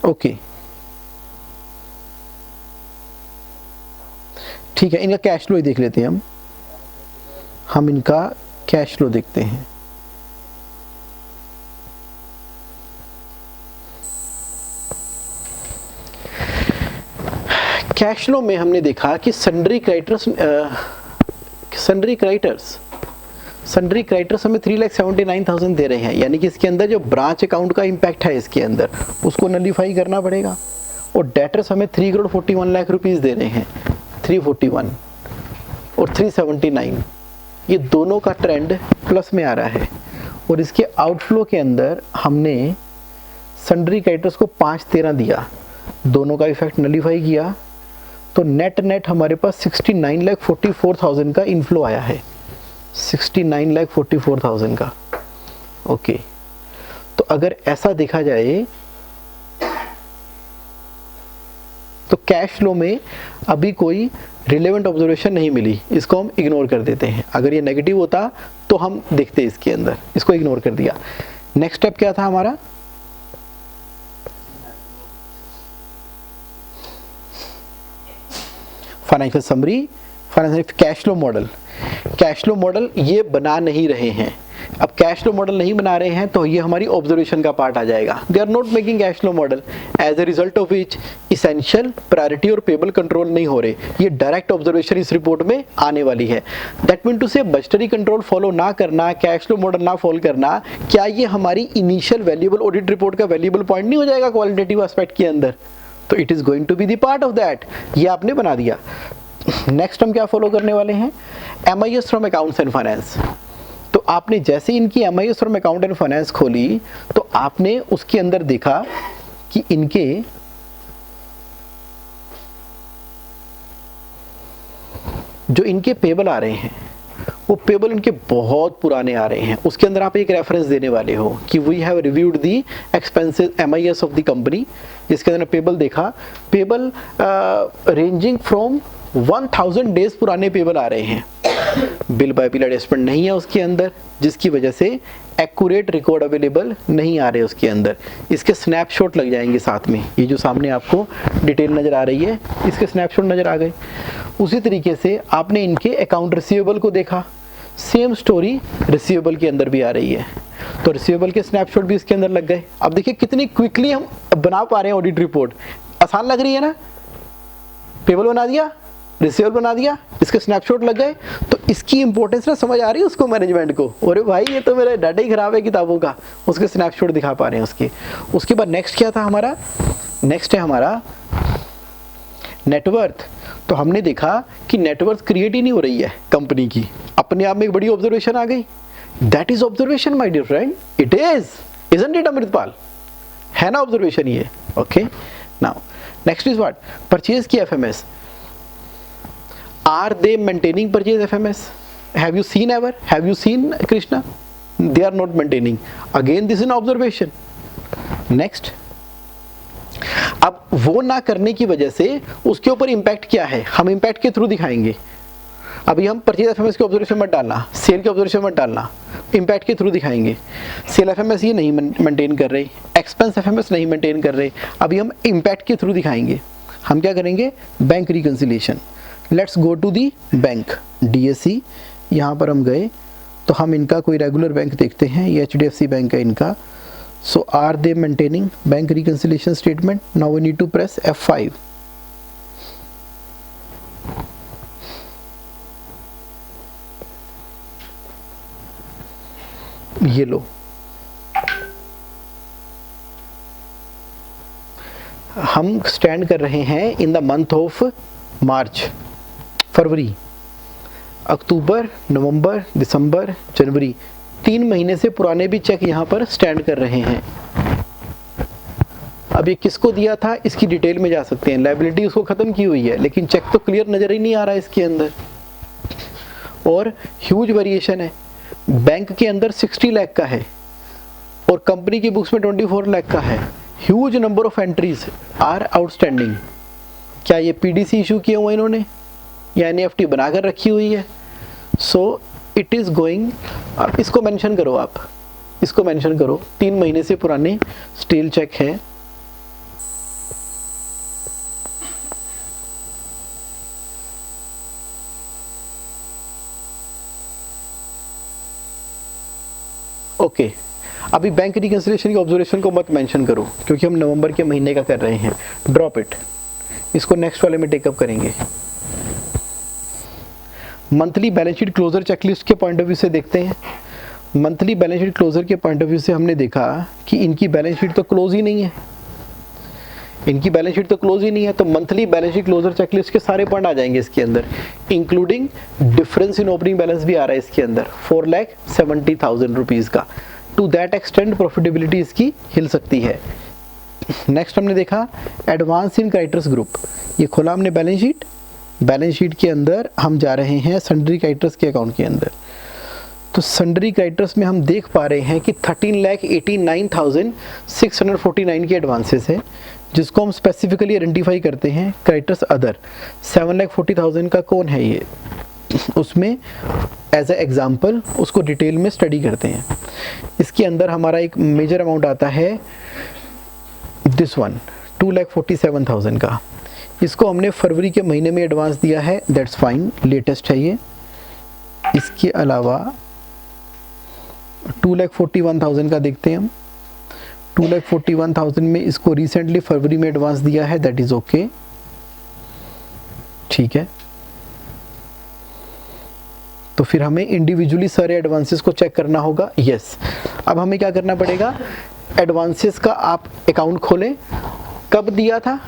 ओके ठीक है, इनका कैश फ्लो ही देख लेते हैं। हम इनका कैश फ्लो देखते हैं। कैश फ्लो में हमने देखा कि सन्ड्री क्रेडिटर्स हमें 3,79,000 दे रहे हैं, यानी कि इसके अंदर जो ब्रांच अकाउंट का इम्पैक्ट है इसके अंदर उसको नलीफाई करना पड़ेगा। और डेटर्स हमें 3,41,00,000 रुपीज़ दे रहे हैं, 341 और 379, ये दोनों का ट्रेंड प्लस में आ रहा है। और इसके आउटफ्लो के अंदर हमने सन्ड्री क्रेडिटर्स को 5,13 दिया, दोनों का इफेक्ट नलीफाई किया, तो नेट हमारे पास 69,44,000 का इनफ्लो आया है, 69,44,000 का। ओके, तो अगर ऐसा देखा जाए तो कैश फ्लो में अभी कोई रिलेवेंट ऑब्जर्वेशन नहीं मिली, इसको हम इग्नोर कर देते हैं। अगर ये नेगेटिव होता तो हम देखते इसके अंदर, इसको इग्नोर कर दिया। नेक्स्ट स्टेप क्या था हमारा, financial summary, financial cash flow model. Cash flow model ये बना नहीं रहे हैं। अब कैश फ्लो मॉडल नहीं बना रहे हैं तो ये हमारी ऑब्जर्वेशन का पार्ट आ जाएगा। They are not making cash flow model, as a result of which essential, priority और पेबल कंट्रोल नहीं हो रहे। ये डायरेक्ट ऑब्जर्वेशन इस रिपोर्ट में आने वाली है। That mean to say budgetary control follow ना करना, कैश फ्लो मॉडल ना फॉलो करना, क्या ये हमारी इनिशियल वैल्यूएबल ऑडिट रिपोर्ट का वैल्यूएबल पॉइंट नहीं हो जाएगा क्वालिटेटिव एस्पेक्ट के अंदर? तो it is going to be the part of that. ये आपने बना दिया। नेक्स्ट हम क्या फॉलो करने वाले हैं? MIS from accounts and finance. तो आपने जैसे इनकी MIS from account and finance खोली तो आपने उसके अंदर देखा कि इनके जो इनके पेबल आ रहे हैं वो पेबल इनके बहुत पुराने आ रहे हैं। उसके अंदर आप एक रेफरेंस देने वाले हो कि we have reviewed the expenses MIS of the company, जिसके अंदर पेबल देखा, पेबल रेंजिंग फ्रॉम 1000 डेज पुराने पेबल आ रहे हैं। बिल बाय बिल एडजस्टमेंट नहीं है उसके अंदर, जिसकी वजह से एक्यूरेट रिकॉर्ड अवेलेबल नहीं आ रहे उसके अंदर। इसके स्नैपशॉट लग जाएंगे साथ में, ये जो सामने आपको डिटेल नज़र आ रही है इसके स्नैपशॉट नज़र आ गए। उसी तरीके से आपने इनके अकाउंट रिसीवेबल को देखा, सेम स्टोरी रिसीवेबल के अंदर भी आ रही है, तो रिसीवेबल के स्नैपशॉट भी इसके अंदर लग गए। अब देखिए कितनी क्विकली हम बना पा रहे हैं ऑडिट रिपोर्ट। आसान लग रही है ना? पेबल बना दिया, रिसीवेबल बना दिया, इसके स्नैपशॉट लग गए। तो इसकी इंपॉर्टेंस ना समझ आ रही है उसको, मैनेजमेंट को। अरे भाई ये तो मेरा डाटा ही खराब है किताबों का, उसके स्नैपशॉट दिखा पा रहे हैं उसके। उसके बाद नेक्स्ट क्या था हमारा? नेक्स्ट है हमारा नेटवर्थ। तो हमने देखा कि नेटवर्थ क्रिएट ही नहीं हो रही है कंपनी की, अपने आप में एक बड़ी ऑब्जर्वेशन आ गई। That is observation my dear friend, it is, isn't it Amritpal? है ना ऑब्जर्वेशन ये? Okay, now next is what? Purchase की FMS। Are they maintaining purchase FMS? Have you seen ever? Have you seen Krishna? They are not maintaining. Again, this is an observation. Next. अब वो ना करने की वजह से उसके ऊपर इम्पैक्ट क्या है, हम इम्पैक्ट के थ्रू दिखाएंगे। अभी हम परचेज FMS के ऑब्जर्वेशन मत डालना, सेल के ऑब्जर्वेशन मत डालना, इम्पैक्ट के थ्रू दिखाएंगे। सेल FMS ये नहीं मेंटेन कर रहे, एक्सपेंस FMS नहीं मेंटेन कर रहे, अभी हम इम्पैक्ट के थ्रू दिखाएंगे। हम क्या करेंगे? Bank reconciliation. Let's go to the bank, DSC। यहाँ पर हम गए तो हम इनका कोई रेगुलर बैंक देखते हैं, ये HDFC बैंक है इनका। So are they maintaining bank reconciliation statement? Now we need to press F5। ये लो, हम स्टैंड कर रहे हैं in the month of March, February, October, November, December, January, 3 महीने से पुराने भी चेक यहाँ पर स्टैंड कर रहे हैं। अब ये किसको दिया था इसकी डिटेल में जा सकते हैं। लायबिलिटी उसको खत्म की हुई है, लेकिन चेक तो क्लियर नजर ही नहीं आ रहा है इसके अंदर। और ह्यूज वेरिएशन है, बैंक के अंदर 60 लाख का है और कंपनी की बुक्स में 24 लाख का है। Huge number of entries are outstanding. क्या ये PDC इशू किए हुए इन्होंने या NEFT बनाकर रखी हुई है? सो इट इज गोइंग, अब इसको मेंशन करो, आप इसको मेंशन करो, 3 महीने से पुराने स्टील चेक है। ओके, अभी बैंक रिकंसिलिएशन की ऑब्जर्वेशन को मत मेंशन करो क्योंकि हम नवंबर के महीने का कर रहे हैं। ड्रॉप इट, इसको नेक्स्ट वाले में टेकअप करेंगे। Monthly balance sheet closure checklist के पॉइंट ऑफ व्यू से देखते हैं। मंथली बैलेंस शीट क्लोजर के पॉइंट ऑफ व्यू से हमने देखा कि इनकी बैलेंस शीट तो क्लोज ही नहीं है, इनकी बैलेंस शीट तो क्लोज ही नहीं है। तो monthly balance sheet closure checklist के सारे पॉइंट आ जाएंगे इसके अंदर, including difference in opening balance भी आ रहा है इसके अंदर 4,70,000 रुपीज़ का। टू दैट एक्सटेंड प्रॉफिटेबिलिटी इसकी हिल सकती है। नेक्स्ट हमने देखा एडवांस इन क्रेडिटर्स ग्रुप, ये खोला हमने बैलेंस शीट। बैलेंस शीट के अंदर हम जा रहे हैं सन्ड्री क्रेडिटर्स के अकाउंट के अंदर। तो सन्ड्री क्रेडिटर्स में हम देख पा रहे हैं कि 13,89,649 के एडवांसेस है, जिसको हम स्पेसिफिकली आइडेंटिफाई करते हैं क्रेडिटर्स अदर। 7,40,000 का कौन है ये, उसमें एज ए एग्जाम्पल उसको डिटेल में स्टडी करते हैं। इसके अंदर हमारा एक मेजर अमाउंट आता है दिस वन 2,47,000 का, इसको हमने फरवरी के महीने में एडवांस दिया है, दैट्स फाइन, लेटेस्ट है ये। इसके अलावा 2,41,000 का देखते हैं हम। 2,41,000 में इसको रिसेंटली फरवरी में एडवांस दिया है, दैट इज ओके, ठीक है। तो फिर हमें इंडिविजुअली सारे एडवांसेस को चेक करना होगा। यस, अब हमें क्या करना पड़ेगा, एडवांसेस का आप अकाउंट खोलें, कब दिया था,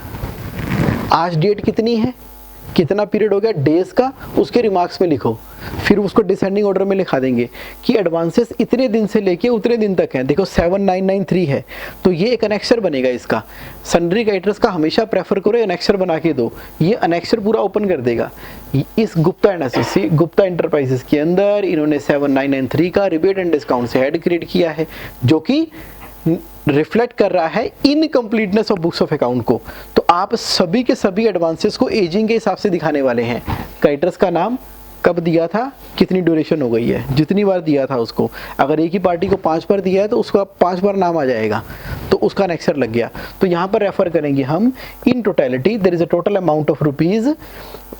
आज डेट कितनी है, कितना पीरियड हो गया डेज का, उसके रिमार्क्स में लिखो। फिर उसको डिसेंडिंग ऑर्डर में लिखा देंगे कि एडवांसेस इतने दिन से लेके उतने दिन तक हैं। देखो 7993 है, तो ये एक अनेक्सर बनेगा इसका। सन्ड्री क्रेडिटर्स का हमेशा प्रेफर करो अनेक्सर बना के दो, ये अनेक्सर पूरा ओपन कर देगा। इस Gupta and associate Gupta enterprises के अंदर इन्होंने 7993 का रिबेट एंड डिस्काउंट से हेड क्रिएट किया है, जो कि रिफ्लेक्ट कर रहा है incompleteness of books of account को। तो आप सभी के सभी एडवांसेस को एजिंग के हिसाब से दिखाने वाले हैं। क्रेडिटर्स का नाम कब दिया था, कितनी ड्यूरेशन हो गई है, जितनी बार दिया था उसको, अगर एक ही पार्टी को 5 बार दिया है तो उसका 5 बार नाम आ जाएगा, तो उसका अनेक्सर लग गया। तो यहाँ पर रेफर करेंगे हम, in totality there is a total amount of rupees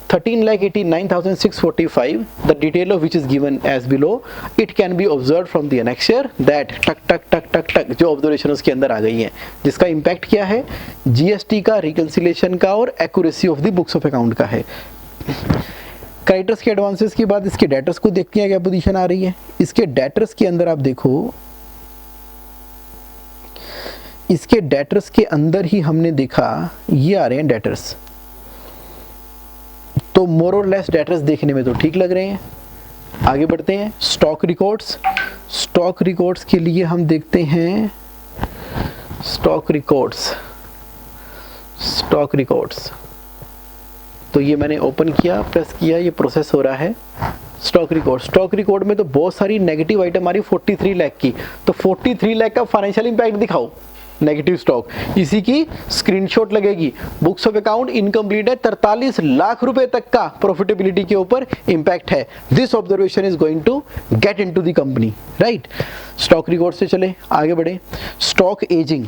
13,89,645, the detail of which is given as below. It can be observed from the annexure that टक टक टक टक टक जो ऑब्जर्वेशन उसके अंदर आ गई है, जिसका इम्पैक्ट क्या है, जीएसटी का, रिकंसिलेशन का और accuracy of the books of account का है। क्रेडिटर्स के एडवांसेस के बाद इसके डेटर्स को देखते हैं क्या पोजीशन आ रही है। इसके डेटर्स के अंदर आप देखो, इसके डेटर्स के अंदर ही हमने देखा ये आ रहे हैं डेटर्स, तो मोर और लेस डेटर्स देखने में तो ठीक लग रहे हैं। आगे बढ़ते हैं, स्टॉक रिकॉर्ड्स। स्टॉक रिकॉर्ड्स के लिए हम देखते हैं स्टॉक रिकॉर्ड्स। स्टॉक रिकॉर्ड्स तो ये मैंने ओपन किया, प्रेस किया, ये प्रोसेस हो रहा है। स्टॉक रिकॉर्ड, स्टॉक रिकॉर्ड में तो बहुत सारी नेगेटिव आइटम आ रही 43 लाख की, तो 43 लाख का फाइनेंशियल इंपैक्ट दिखाओ नेगेटिव स्टॉक, इसी की स्क्रीनशॉट लगेगी। बुक्स ऑफ अकाउंट इनकम्प्लीट है, 43 लाख रुपए तक का प्रॉफिटेबिलिटी के ऊपर इंपैक्ट है। This observation is going to get into the company, right. Stock record से चले आगे बढ़े, स्टॉक एजिंग।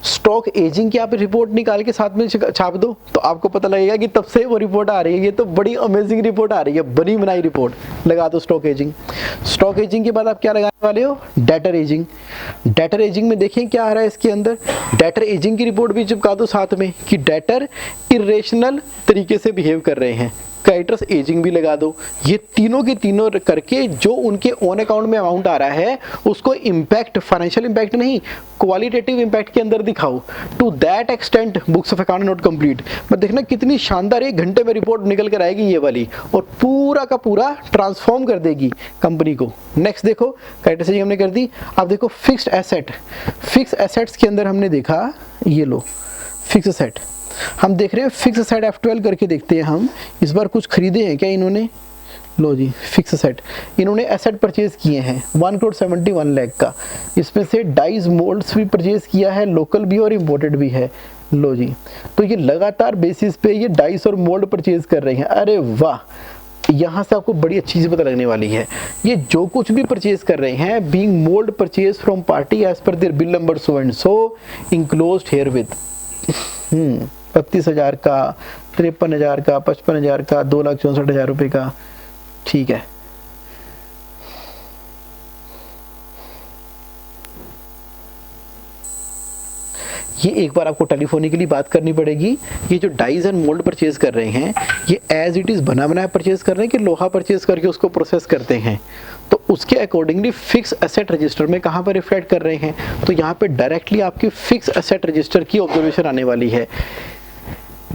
स्टॉक एजिंग की आप रिपोर्ट निकाल के साथ में छाप दो तो आपको पता लगेगा कि तब से वो रिपोर्ट आ रही है। ये तो बड़ी अमेजिंग रिपोर्ट आ रही है, बनी बनाई रिपोर्ट, लगा दो स्टॉक एजिंग। स्टॉक एजिंग के बाद आप क्या लगाने वाले हो, डेटर एजिंग। डेटर एजिंग में देखिए क्या आ रहा है इसके अंदर, डेटर एजिंग की रिपोर्ट भी चिपका दो साथ में कि डेटर इरेशनल तरीके से बिहेव कर रहे हैं। क्रेडिटर्स एजिंग भी लगा दो। ये तीनों के तीनों करके जो उनके ओन अकाउंट में अमाउंट आ रहा है उसको इम्पैक्ट, फाइनेंशियल इम्पैक्ट नहीं, क्वालिटेटिव इम्पैक्ट के अंदर दिखाओ। To that extent books of account not complete. मैं देखना कितनी शानदार 1 घंटे में रिपोर्ट निकल कर आएगी ये वाली, और पूरा का पूरा ट्रांसफॉर्म कर देगी कंपनी को। नेक्स्ट देखो, क्रेडिटर्स एजिंग हमने कर दी। अब देखो फिक्स्ड एसेट। फिक्स एसेट्स के अंदर हमने देखा, ये लो फिक्स एसेट, हम देख रहे हैं फिक्स एसेट F12 करके देखते हैं हम, इस बार कुछ खरीदे हैं क्या इन्होंने। लो जी, फिक्स एसेट, इन्होंने एसेट परचेज किए हैं 1,71 लाख का, इसमें से डाइज मोल्ड्स भी परचेज किया है, लोकल भी और इम्पोर्टेड भी है। लो जी, तो ये लगातार बेसिस पे ये डाइस और मोल्ड परचेज कर रहे हैं। अरे वाह, यहाँ से आपको बड़ी अच्छी चीज़ पता लगने वाली है। ये जो कुछ भी परचेज कर रहे हैं, being mould purchase from party as per their bill number so and so enclosed herewith 35,000 का, 53,000 का, 55,000 का, 2,64,000 रुपये का, ठीक है। ये एक बार आपको टेलीफोनिकली बात करनी पड़ेगी। ये जो डाइज एंड मोल्ड परचेज कर रहे हैं, ये एज इट इज बना बनाया परचेज कर रहे हैं कि लोहा परचेज करके उसको प्रोसेस करते हैं, तो उसके अकॉर्डिंगली फिक्स एसेट रजिस्टर में कहाँ पर रिफ्लेक्ट कर रहे हैं, तो यहाँ पे डायरेक्टली आपकी फिक्स एसेट रजिस्टर की ऑब्जर्वेशन आने वाली है।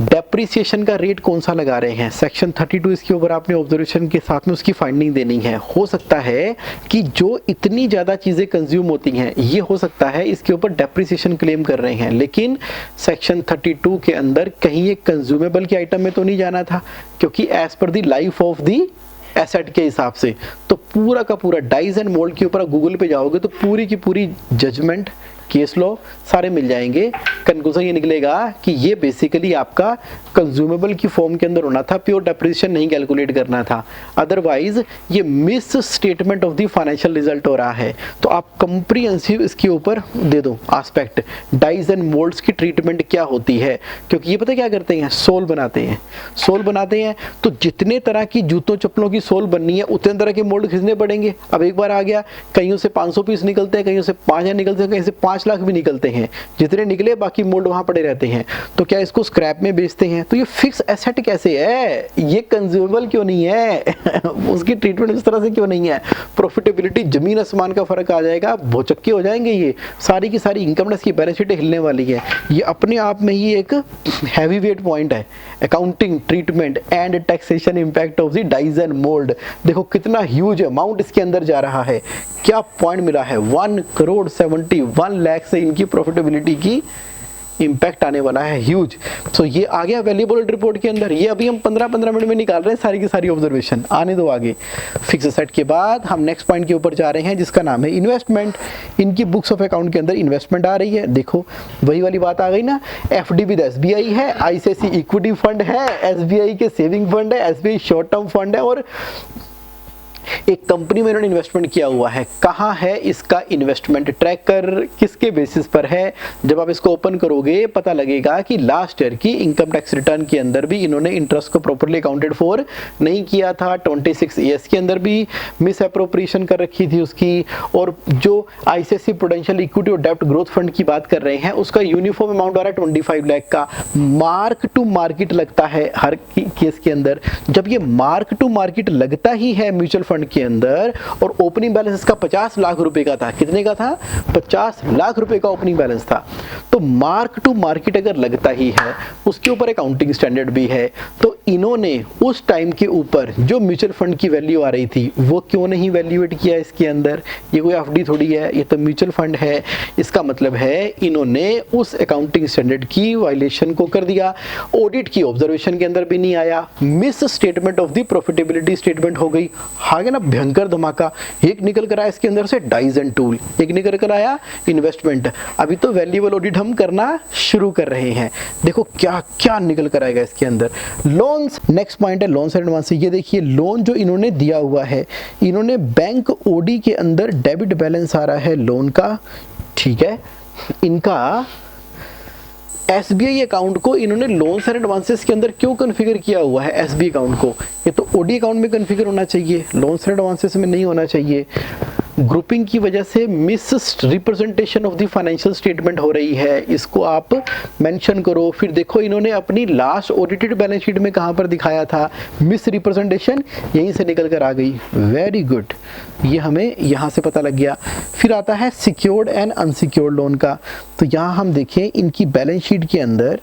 डेप्रिसिएशन का रेट कौन सा लगा रहे हैं, सेक्शन 32 इसके ऊपर आपने ऑब्जर्वेशन के साथ में उसकी फाइंडिंग देनी है। हो सकता है कि जो इतनी ज़्यादा चीज़ें कंज्यूम होती हैं, ये हो सकता है इसके ऊपर डेप्रिसिएशन क्लेम कर रहे हैं, लेकिन सेक्शन 32 के अंदर कहीं एक कंज्यूमेबल के आइटम में तो नहीं जाना था, क्योंकि as per the life of the asset के हिसाब से। तो पूरा का पूरा डाइज एंड मोल्ड के ऊपर गूगल पे जाओगे तो पूरी की पूरी जजमेंट केस लॉ सारे मिल जाएंगे। कंक्लूजन ये निकलेगा कि ये बेसिकली आपका कंज्यूमेबल की फॉर्म के अंदर होना था, प्योर डेप्रिसिएशन नहीं कैलकुलेट करना था, अदरवाइज ये miss statement of the financial result हो रहा है। तो आप कंप्रीहेंसिव इसके ऊपर दे दो एस्पेक्ट, डाइज एंड मोल्ड्स की ट्रीटमेंट क्या होती है, क्योंकि ये पता क्या करते हैं, सोल बनाते हैं। सोल बनाते हैं तो जितने तरह की जूतों चप्पलों की सोल बननी है उतने तरह के मोल्ड खरीदने पड़ेंगे। अब एक बार आ गया, कईयों से 500 पीस निकलते हैं, कईयों से 5000 निकलते हैं, कहीं से 5 लाख भी निकलते हैं, जितने निकले बाकी मोल्ड वहां पड़े रहते हैं। तो क्या इसको स्क्रैप में बेचते हैं? तो ये फिक्स एसेट कैसे है, ये कंज्यूमेबल क्यों नहीं है उसकी ट्रीटमेंट इस तरह से क्यों नहीं है? प्रॉफिटेबिलिटी जमीन आसमान का फर्क आ जाएगा, भौचक्के हो जाएंगे। ये सारी की सारी इनकम की बैलेंस शीट हिलने वाली है। ये अपने आप में ही एक हैवी वेट पॉइंट है, accounting treatment and taxation impact of the dies and mould. देखो कितना ह्यूज अमाउंट इसके अंदर जा रहा है, क्या पॉइंट मिला है, 1,71 लाख से इनकी प्रॉफिटेबिलिटी की इंपैक्ट आने वाला है, ह्यूज। सो ये आ गया वैल्यूएबल रिपोर्ट के अंदर। ये अभी हम 15-15 मिनट में निकाल रहे हैं सारी की सारी ऑब्जर्वेशन, आने दो आगे। फिक्स एसेट के बाद हम नेक्स्ट पॉइंट के ऊपर जा रहे हैं जिसका नाम है इन्वेस्टमेंट। इनकी बुक्स ऑफ अकाउंट के अंदर इन्वेस्टमेंट आ रही है। देखो वही वाली बात आ गई ना, एफडी विद एसबीआई है, आईसीआईसी इक्विटी फंड है, एसबीआई के सेविंग फंड है, एसबीआई शॉर्ट टर्म फंड है, और एक कंपनी में इन्होंने इन्वेस्टमेंट किया हुआ है। कहाँ है इसका इन्वेस्टमेंट ट्रैकर, किसके बेसिस पर है? जब आप इसको ओपन करोगे पता लगेगा कि लास्ट ईयर की इनकम टैक्स रिटर्न के अंदर भी इन्होंने इंटरेस्ट को प्रॉपर्ली अकाउंटेड फॉर नहीं किया था। 26 ईयर्स के अंदर भी मिस अप्रोप्रिएशन कर रखी थी उसकी। और जो आईसीआईसी प्रूडेंशियल इक्विटी और डेब्ट ग्रोथ फंड की बात कर रहे हैं उसका यूनिफॉर्म अमाउंट आ रहा है 25 लाख का। मार्क टू मार्केट लगता है हर केस के अंदर। जब ये मार्क टू मार्केट लगता ही है म्यूचुअल फंड के अंदर, और ओपनिंग बैलेंस इसका 50 लाख रुपए का था। कितने का था? 50 लाख रुपए का ओपनिंग बैलेंस था। तो मार्क टू मार्केट अगर लगता ही है, उसके ऊपर अकाउंटिंग स्टैंडर्ड भी है, तो इन्होंने उस टाइम के ऊपर जो म्यूचुअल फंड की वैल्यू आ रही थी वो क्यों नहीं वैल्यूएट किया इसके अंदर? ये कोई एफडी थोड़ी है, ये तो म्यूचुअल फंड है। इसका मतलब है इन्होंने उस अकाउंटिंग स्टैंडर्ड की वायलेशन को कर दिया। ऑडिट की ऑब्जर्वेशन के अंदर भी नहीं आया, miss statement of the profitability statement हो गई। आगे ना भयंकर धमाका, एक निकल कर आया इसके अंदर से डाइज एंड टूल, एक निकल कर आया इन्वेस्टमेंट। अभी तो वैल्यूएबल ऑडिट हम करना शुरू कर रहे हैं। देखो क्या क्या निकल कर आएगा इसके अंदर। लोन्स, नेक्स्ट पॉइंट है लोन्स एंड एडवांस। ये देखिए लोन जो इन्होंने दिया हुआ है, इन्होंने बैंक ओडी के अंदर डेबिट बैलेंस आ रहा है लोन का, ठीक है। इनका एसबीआई अकाउंट को इन्होंने लोन्स एंड एडवांसेस के अंदर क्यों कॉन्फ़िगर किया हुआ है? एसबीआई अकाउंट को ये तो ओडी अकाउंट में कॉन्फ़िगर होना चाहिए, लोन्स एंड एडवांसेस में नहीं होना चाहिए। ग्रुपिंग की वजह से miss representation of the financial statement हो रही है, इसको आप मेंशन करो। फिर देखो इन्होंने अपनी लास्ट ऑडिटेड बैलेंस शीट में कहां पर दिखाया था मिस रिप्रेजेंटेशन, यहीं से निकल कर आ गई। वेरी गुड, ये हमें यहां से पता लग गया। फिर आता है सिक्योर्ड एंड अनसिक्योर्ड लोन का। तो यहां हम देखें इनकी बैलेंस शीट के अंदर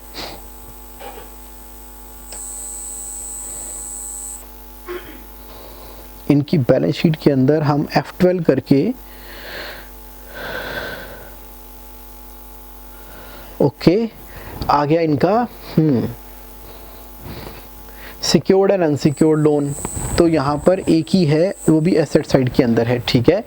इनकी बैलेंस शीट के अंदर हम F12 करके ओके आ गया इनका सिक्योर्ड एंड अनसिक्योर्ड लोन। तो यहाँ पर एक ही है, वो भी एसेट साइड के अंदर है, ठीक है,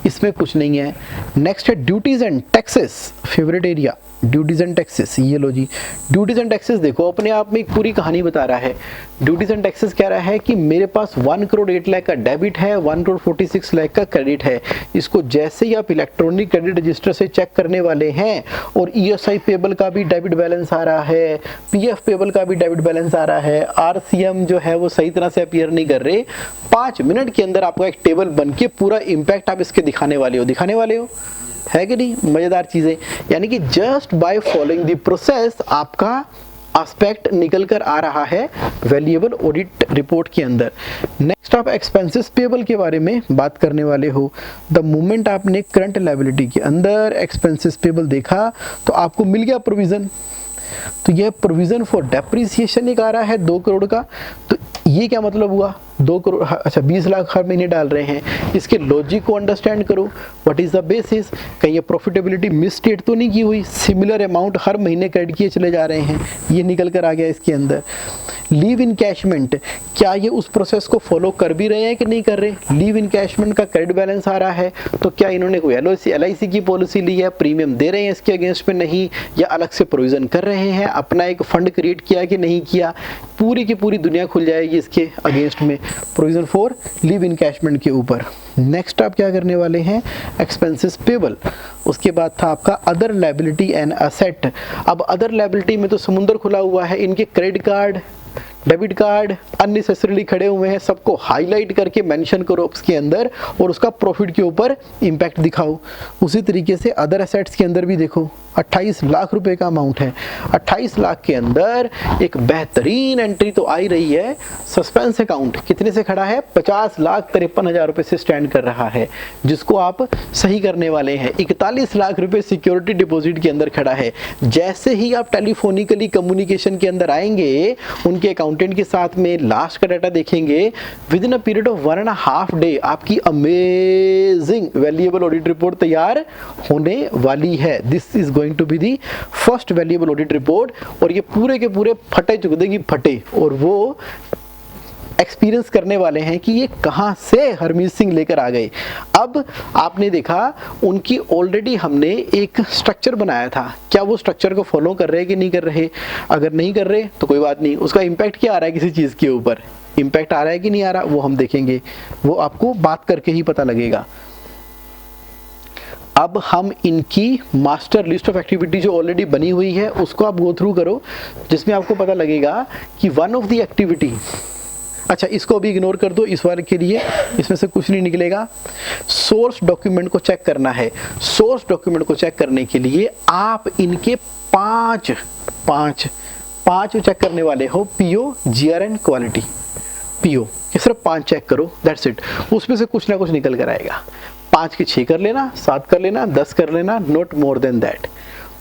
इसमें कुछ नहीं है। नेक्स्ट है duties and taxes, favourite area duties and taxes. ये लो जी, ड्यूटीज एंड टैक्सेस देखो अपने आप में एक पूरी कहानी बता रहा है। ड्यूटीज एंड टैक्सेस कह रहा है कि मेरे पास 1 करोड़ 8 लाख का डेबिट है, 1 करोड़ 46 लाख का क्रेडिट है। इसको जैसे ही आप इलेक्ट्रॉनिक क्रेडिट रजिस्टर से चेक करने वाले हैं, और ईएसआई पेबल का भी डेबिट बैलेंस आ रहा है, पीएफ पेबल का भी डेबिट बैलेंस आ रहा है, आरसीएम जो है वो सही तरह से अपीयर नहीं कर रहे, 5 मिनट के अंदर आपको एक टेबल बन के पूरा इंपैक्ट आप इसके दिखाने वाले हो, है कि नहीं? मजेदार चीजें, यानी कि just by following the process आपका एस्पेक्ट निकल कर आ रहा है वैल्यूएबल ऑडिट रिपोर्ट के अंदर। नेक्स्ट आप एक्सपेंसेस पेबल के बारे में बात करने वाले हो। द मोमेंट आपने करंट लायबिलिटी के अंदर एक्सपेंसेस पेबल देखा तो आपको मिल गया प्रोविजन। तो यह प्रोविजन फॉर डेप्रिसिएशन एक आ रहा है 2 करोड़ का। तो ये क्या मतलब हुआ? 2 करोड़, अच्छा 20 लाख हर महीने डाल रहे हैं। इसके लॉजिक को अंडरस्टैंड करो, व्हाट इज द बेसिस, कहीं ये प्रॉफिटेबिलिटी मिसस्टेट तो नहीं की हुई, सिमिलर अमाउंट हर महीने क्रेडिट किए चले जा रहे हैं, ये निकल कर आ गया इसके अंदर। लीव इनकैशमेंट, क्या ये उस प्रोसेस को फॉलो कर भी रहे हैं कि नहीं कर रहे? लीव इनकैशमेंट का क्रेडिट बैलेंस आ रहा है, तो क्या इन्होंने कोई LIC की पॉलिसी ली है, प्रीमियम दे रहे हैं इसके अगेंस्ट में नहीं, या अलग से प्रोविजन कर रहे हैं, अपना एक फंड क्रिएट किया कि नहीं किया, पूरी की पूरी दुनिया खुल जाएगी इसके अगेंस्ट में प्रोविजन फॉर लीव इनकैशमेंट के ऊपर। नेक्स्ट आप क्या करने वाले हैं? Expenses payable. उसके बाद था आपका अदर लायबिलिटी एंड असेट। अब अदर लायबिलिटी में तो समुंदर खुला हुआ है, इनके credit card, debit card unnecessarily खड़े हुए हैं, सबको हाईलाइट करके मेंशन करो उसके अंदर और उसका प्रॉफिट के ऊपर इंपैक्ट दिखाओ। उसी तरीके से अदर एसेट्स के अंदर भी देखो 28 लाख रुपए का अमाउंट है, 28 लाख के अंदर एक बेहतरीन एंट्री तो आ ही रही है। सस्पेंस अकाउंट कितने से खड़ा है? 50,53,000 रुपए से स्टैंड कर रहा है, जिसको आप सही करने वाले हैं। 41 लाख रुपए सिक्योरिटी डिपॉजिट के अंदर खड़ा है। जैसे ही आप टेलीफोनिकली कम्युनिकेशन के अंदर आएंगे, उनके अकाउंटेंट के साथ में लास्ट का डाटा देखेंगे, within a period of 1.5 day आपकी अमेजिंग वैल्यूएबल ऑडिट रिपोर्ट तैयार होने वाली है। This is going to be the first valuable audit report, और ये पूरे के पूरे फटे चुकदेगी फटे, और वो एक्सपीरियंस करने वाले हैं कि ये कहां से हरमीत सिंह लेकर आ गए। अब आपने देखा उनकी ऑलरेडी हमने एक स्ट्रक्चर बनाया था, क्या वो स्ट्रक्चर को फॉलो कर रहे हैं कि नहीं कर रहे? अगर नहीं कर रहे तो कोई बात नहीं, उसका इंपैक्ट क्या आ रहा है किसी चीज़ के ऊपर, इंपैक्ट आ रहा है कि नहीं आ रहा वो हम देखेंगे, वो आपको बात करके ही पता लगेगा। अब हम इनकी मास्टर लिस्ट ऑफ एक्टिविटी जो ऑलरेडी बनी हुई है उसको आप गो थ्रू करो, जिसमें आपको पता लगेगा कि वन ऑफ द एक्टिविटी, अच्छा इसको अभी इग्नोर कर दो इस बार के लिए, इसमें से कुछ नहीं निकलेगा। सोर्स डॉक्यूमेंट को चेक करना है। सोर्स डॉक्यूमेंट को चेक करने के लिए आप इनके पांच चेक करने वाले हो, PO, GR and quality. PO ये सिर्फ 5 चेक करो, दैट्स इट। उसमें से कुछ ना कुछ निकल कर आएगा। 5 के 6 कर लेना, 7 कर लेना, 10 कर लेना, नॉट मोर देन दैट।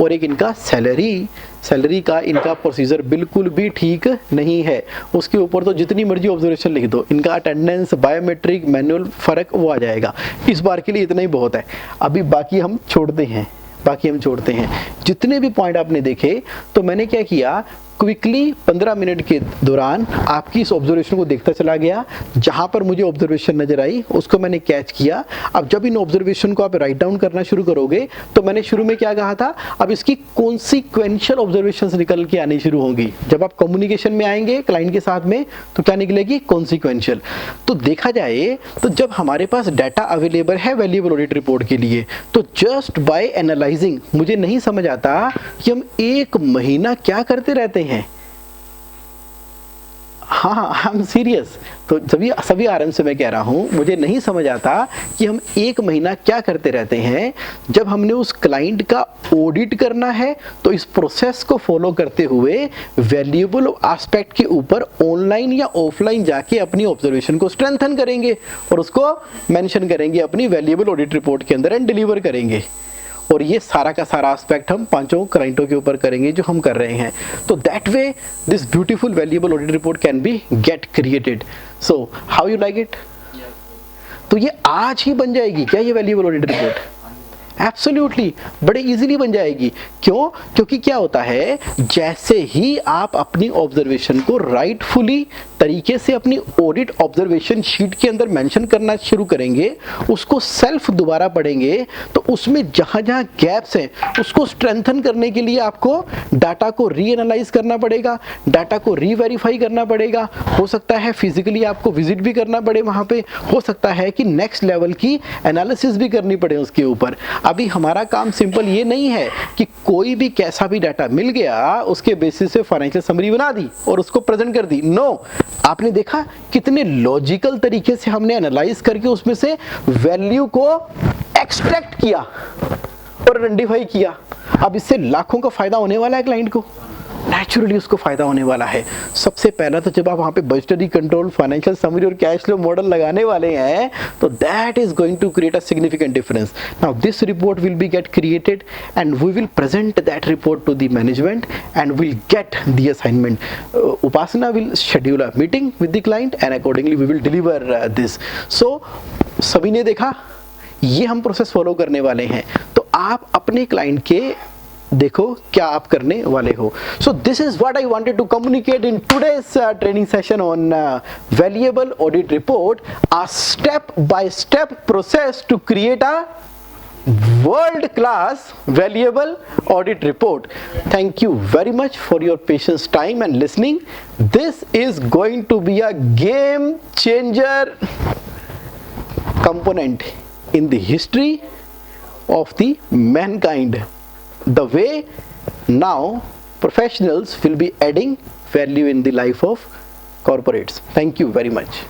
और एक इनका सैलरी का इनका प्रोसीजर बिल्कुल भी ठीक नहीं है, उसके ऊपर तो जितनी मर्जी ऑब्जर्वेशन लिख दो, इनका अटेंडेंस, बायोमेट्रिक, मैनुअल फर्क वो आ जाएगा। इस बार के लिए इतना ही बहुत है, अभी बाकी हम छोड़ते हैं। जितने भी पॉइंट आपने देखे, तो मैंने क्या किया, क्विकली 15 मिनट के दौरान आपकी इस ऑब्जर्वेशन को देखता चला गया। जहां पर मुझे ऑब्जर्वेशन नजर आई उसको मैंने कैच किया। अब जब इन ऑब्जर्वेशन को आप राइट डाउन करना शुरू करोगे, तो मैंने शुरू में क्या कहा था, अब इसकी कॉन्सिक्वेंशियल ऑब्जर्वेशंस निकल के आनी शुरू होंगी। जब आप कम्युनिकेशन में आएंगे क्लाइंट के साथ में, तो क्या निकलेगी? कॉन्सिक्वेंशियल। तो देखा जाए तो जब हमारे पास डाटा अवेलेबल है वैल्यूएबल ऑडिट रिपोर्ट के लिए, तो जस्ट बाय एनालाइजिंग मुझे नहीं समझ आता कि हम 1 महीना क्या करते रहते हैं। हाँ, आई एम सीरियस। तो सभी आरएम से मैं कह रहा हूँ, मुझे नहीं समझ आता कि हम 1 महीना क्या करते रहते हैं। जब हमने उस क्लाइंट का ऑडिट करना है, तो इस प्रोसेस को फॉलो करते हुए वैल्यूएबल एस्पेक्ट के ऊपर ऑनलाइन या ऑफलाइन जाके अपनी ऑब्जर्वेशन को स्ट्रेंथन करेंगे और उसको मेंशन करेंगे अपनी वैल्यूएबल ऑडिट रिपोर्ट के अंदर एंड डिलीवर करेंगे। और ये सारा का सारा एस्पेक्ट हम 5 क्लाइंटों के ऊपर करेंगे जो हम कर रहे हैं। तो that way this beautiful valuable audit report can be get created. So how you like it? तो ये आज ही बन जाएगी क्या ये वैल्यूएबल ऑडिट रिपोर्ट? एब्सोल्युटली, बड़े इजीली बन जाएगी। क्यों? क्योंकि क्या होता है, जैसे ही आप अपनी ऑब्जर्वेशन को राइटफुली तरीके से अपनी ऑडिट ऑब्जर्वेशन शीट के अंदर मेंशन करना शुरू करेंगे, उसको सेल्फ दोबारा पढ़ेंगे, तो उसमें जहां जहां गैप्स हैं उसको स्ट्रेंथन करने के लिए आपको डाटा को रीएनालाइज करना पड़ेगा, डाटा को रीवेरीफाई करना पड़ेगा। हो सकता है फिजिकली आपको विजिट भी करना पड़े वहां पे, हो सकता है कि नेक्स्ट लेवल की एनालिसिस भी करनी पड़े उसके ऊपर। अभी हमारा काम सिंपल ये नहीं है कि कोई भी कैसा भी डाटा मिल गया उसके बेसिस पे फाइनेंशियल समरी बना दी और उसको प्रेजेंट कर दी। नो, आपने देखा कितने लॉजिकल तरीके से हमने एनालाइज करके उसमें से वैल्यू को एक्सट्रैक्ट किया और आइडेंटिफाई किया। अब इससे लाखों का फायदा होने वाला है क्लाइंट को, नेचुरली उसको फायदा होने वाला है। सबसे पहला तो जब आप वहां पे बजटरी कंट्रोल, फाइनेंशियल समरी और कैश फ्लो मॉडल लगाने वाले हैं, तो that is going to create a significant difference. Now this report will be get created and we will present that report to the management and will get the assignment. Upasana will schedule a meeting with the client and accordingly we will deliver this. So सभी ने देखा, ये हम process follow करने वाले हैं। तो आप अपने क्लाइंट के देखो क्या आप करने वाले हो. So this is what I wanted to communicate in today's training session on valuable audit report, a step-by-step process to create a world-class valuable audit report. Thank you very much for your patience, time and listening. This is going to be a game changer component in the history of the mankind. The way now professionals will be adding value in the life of corporates. Thank you very much.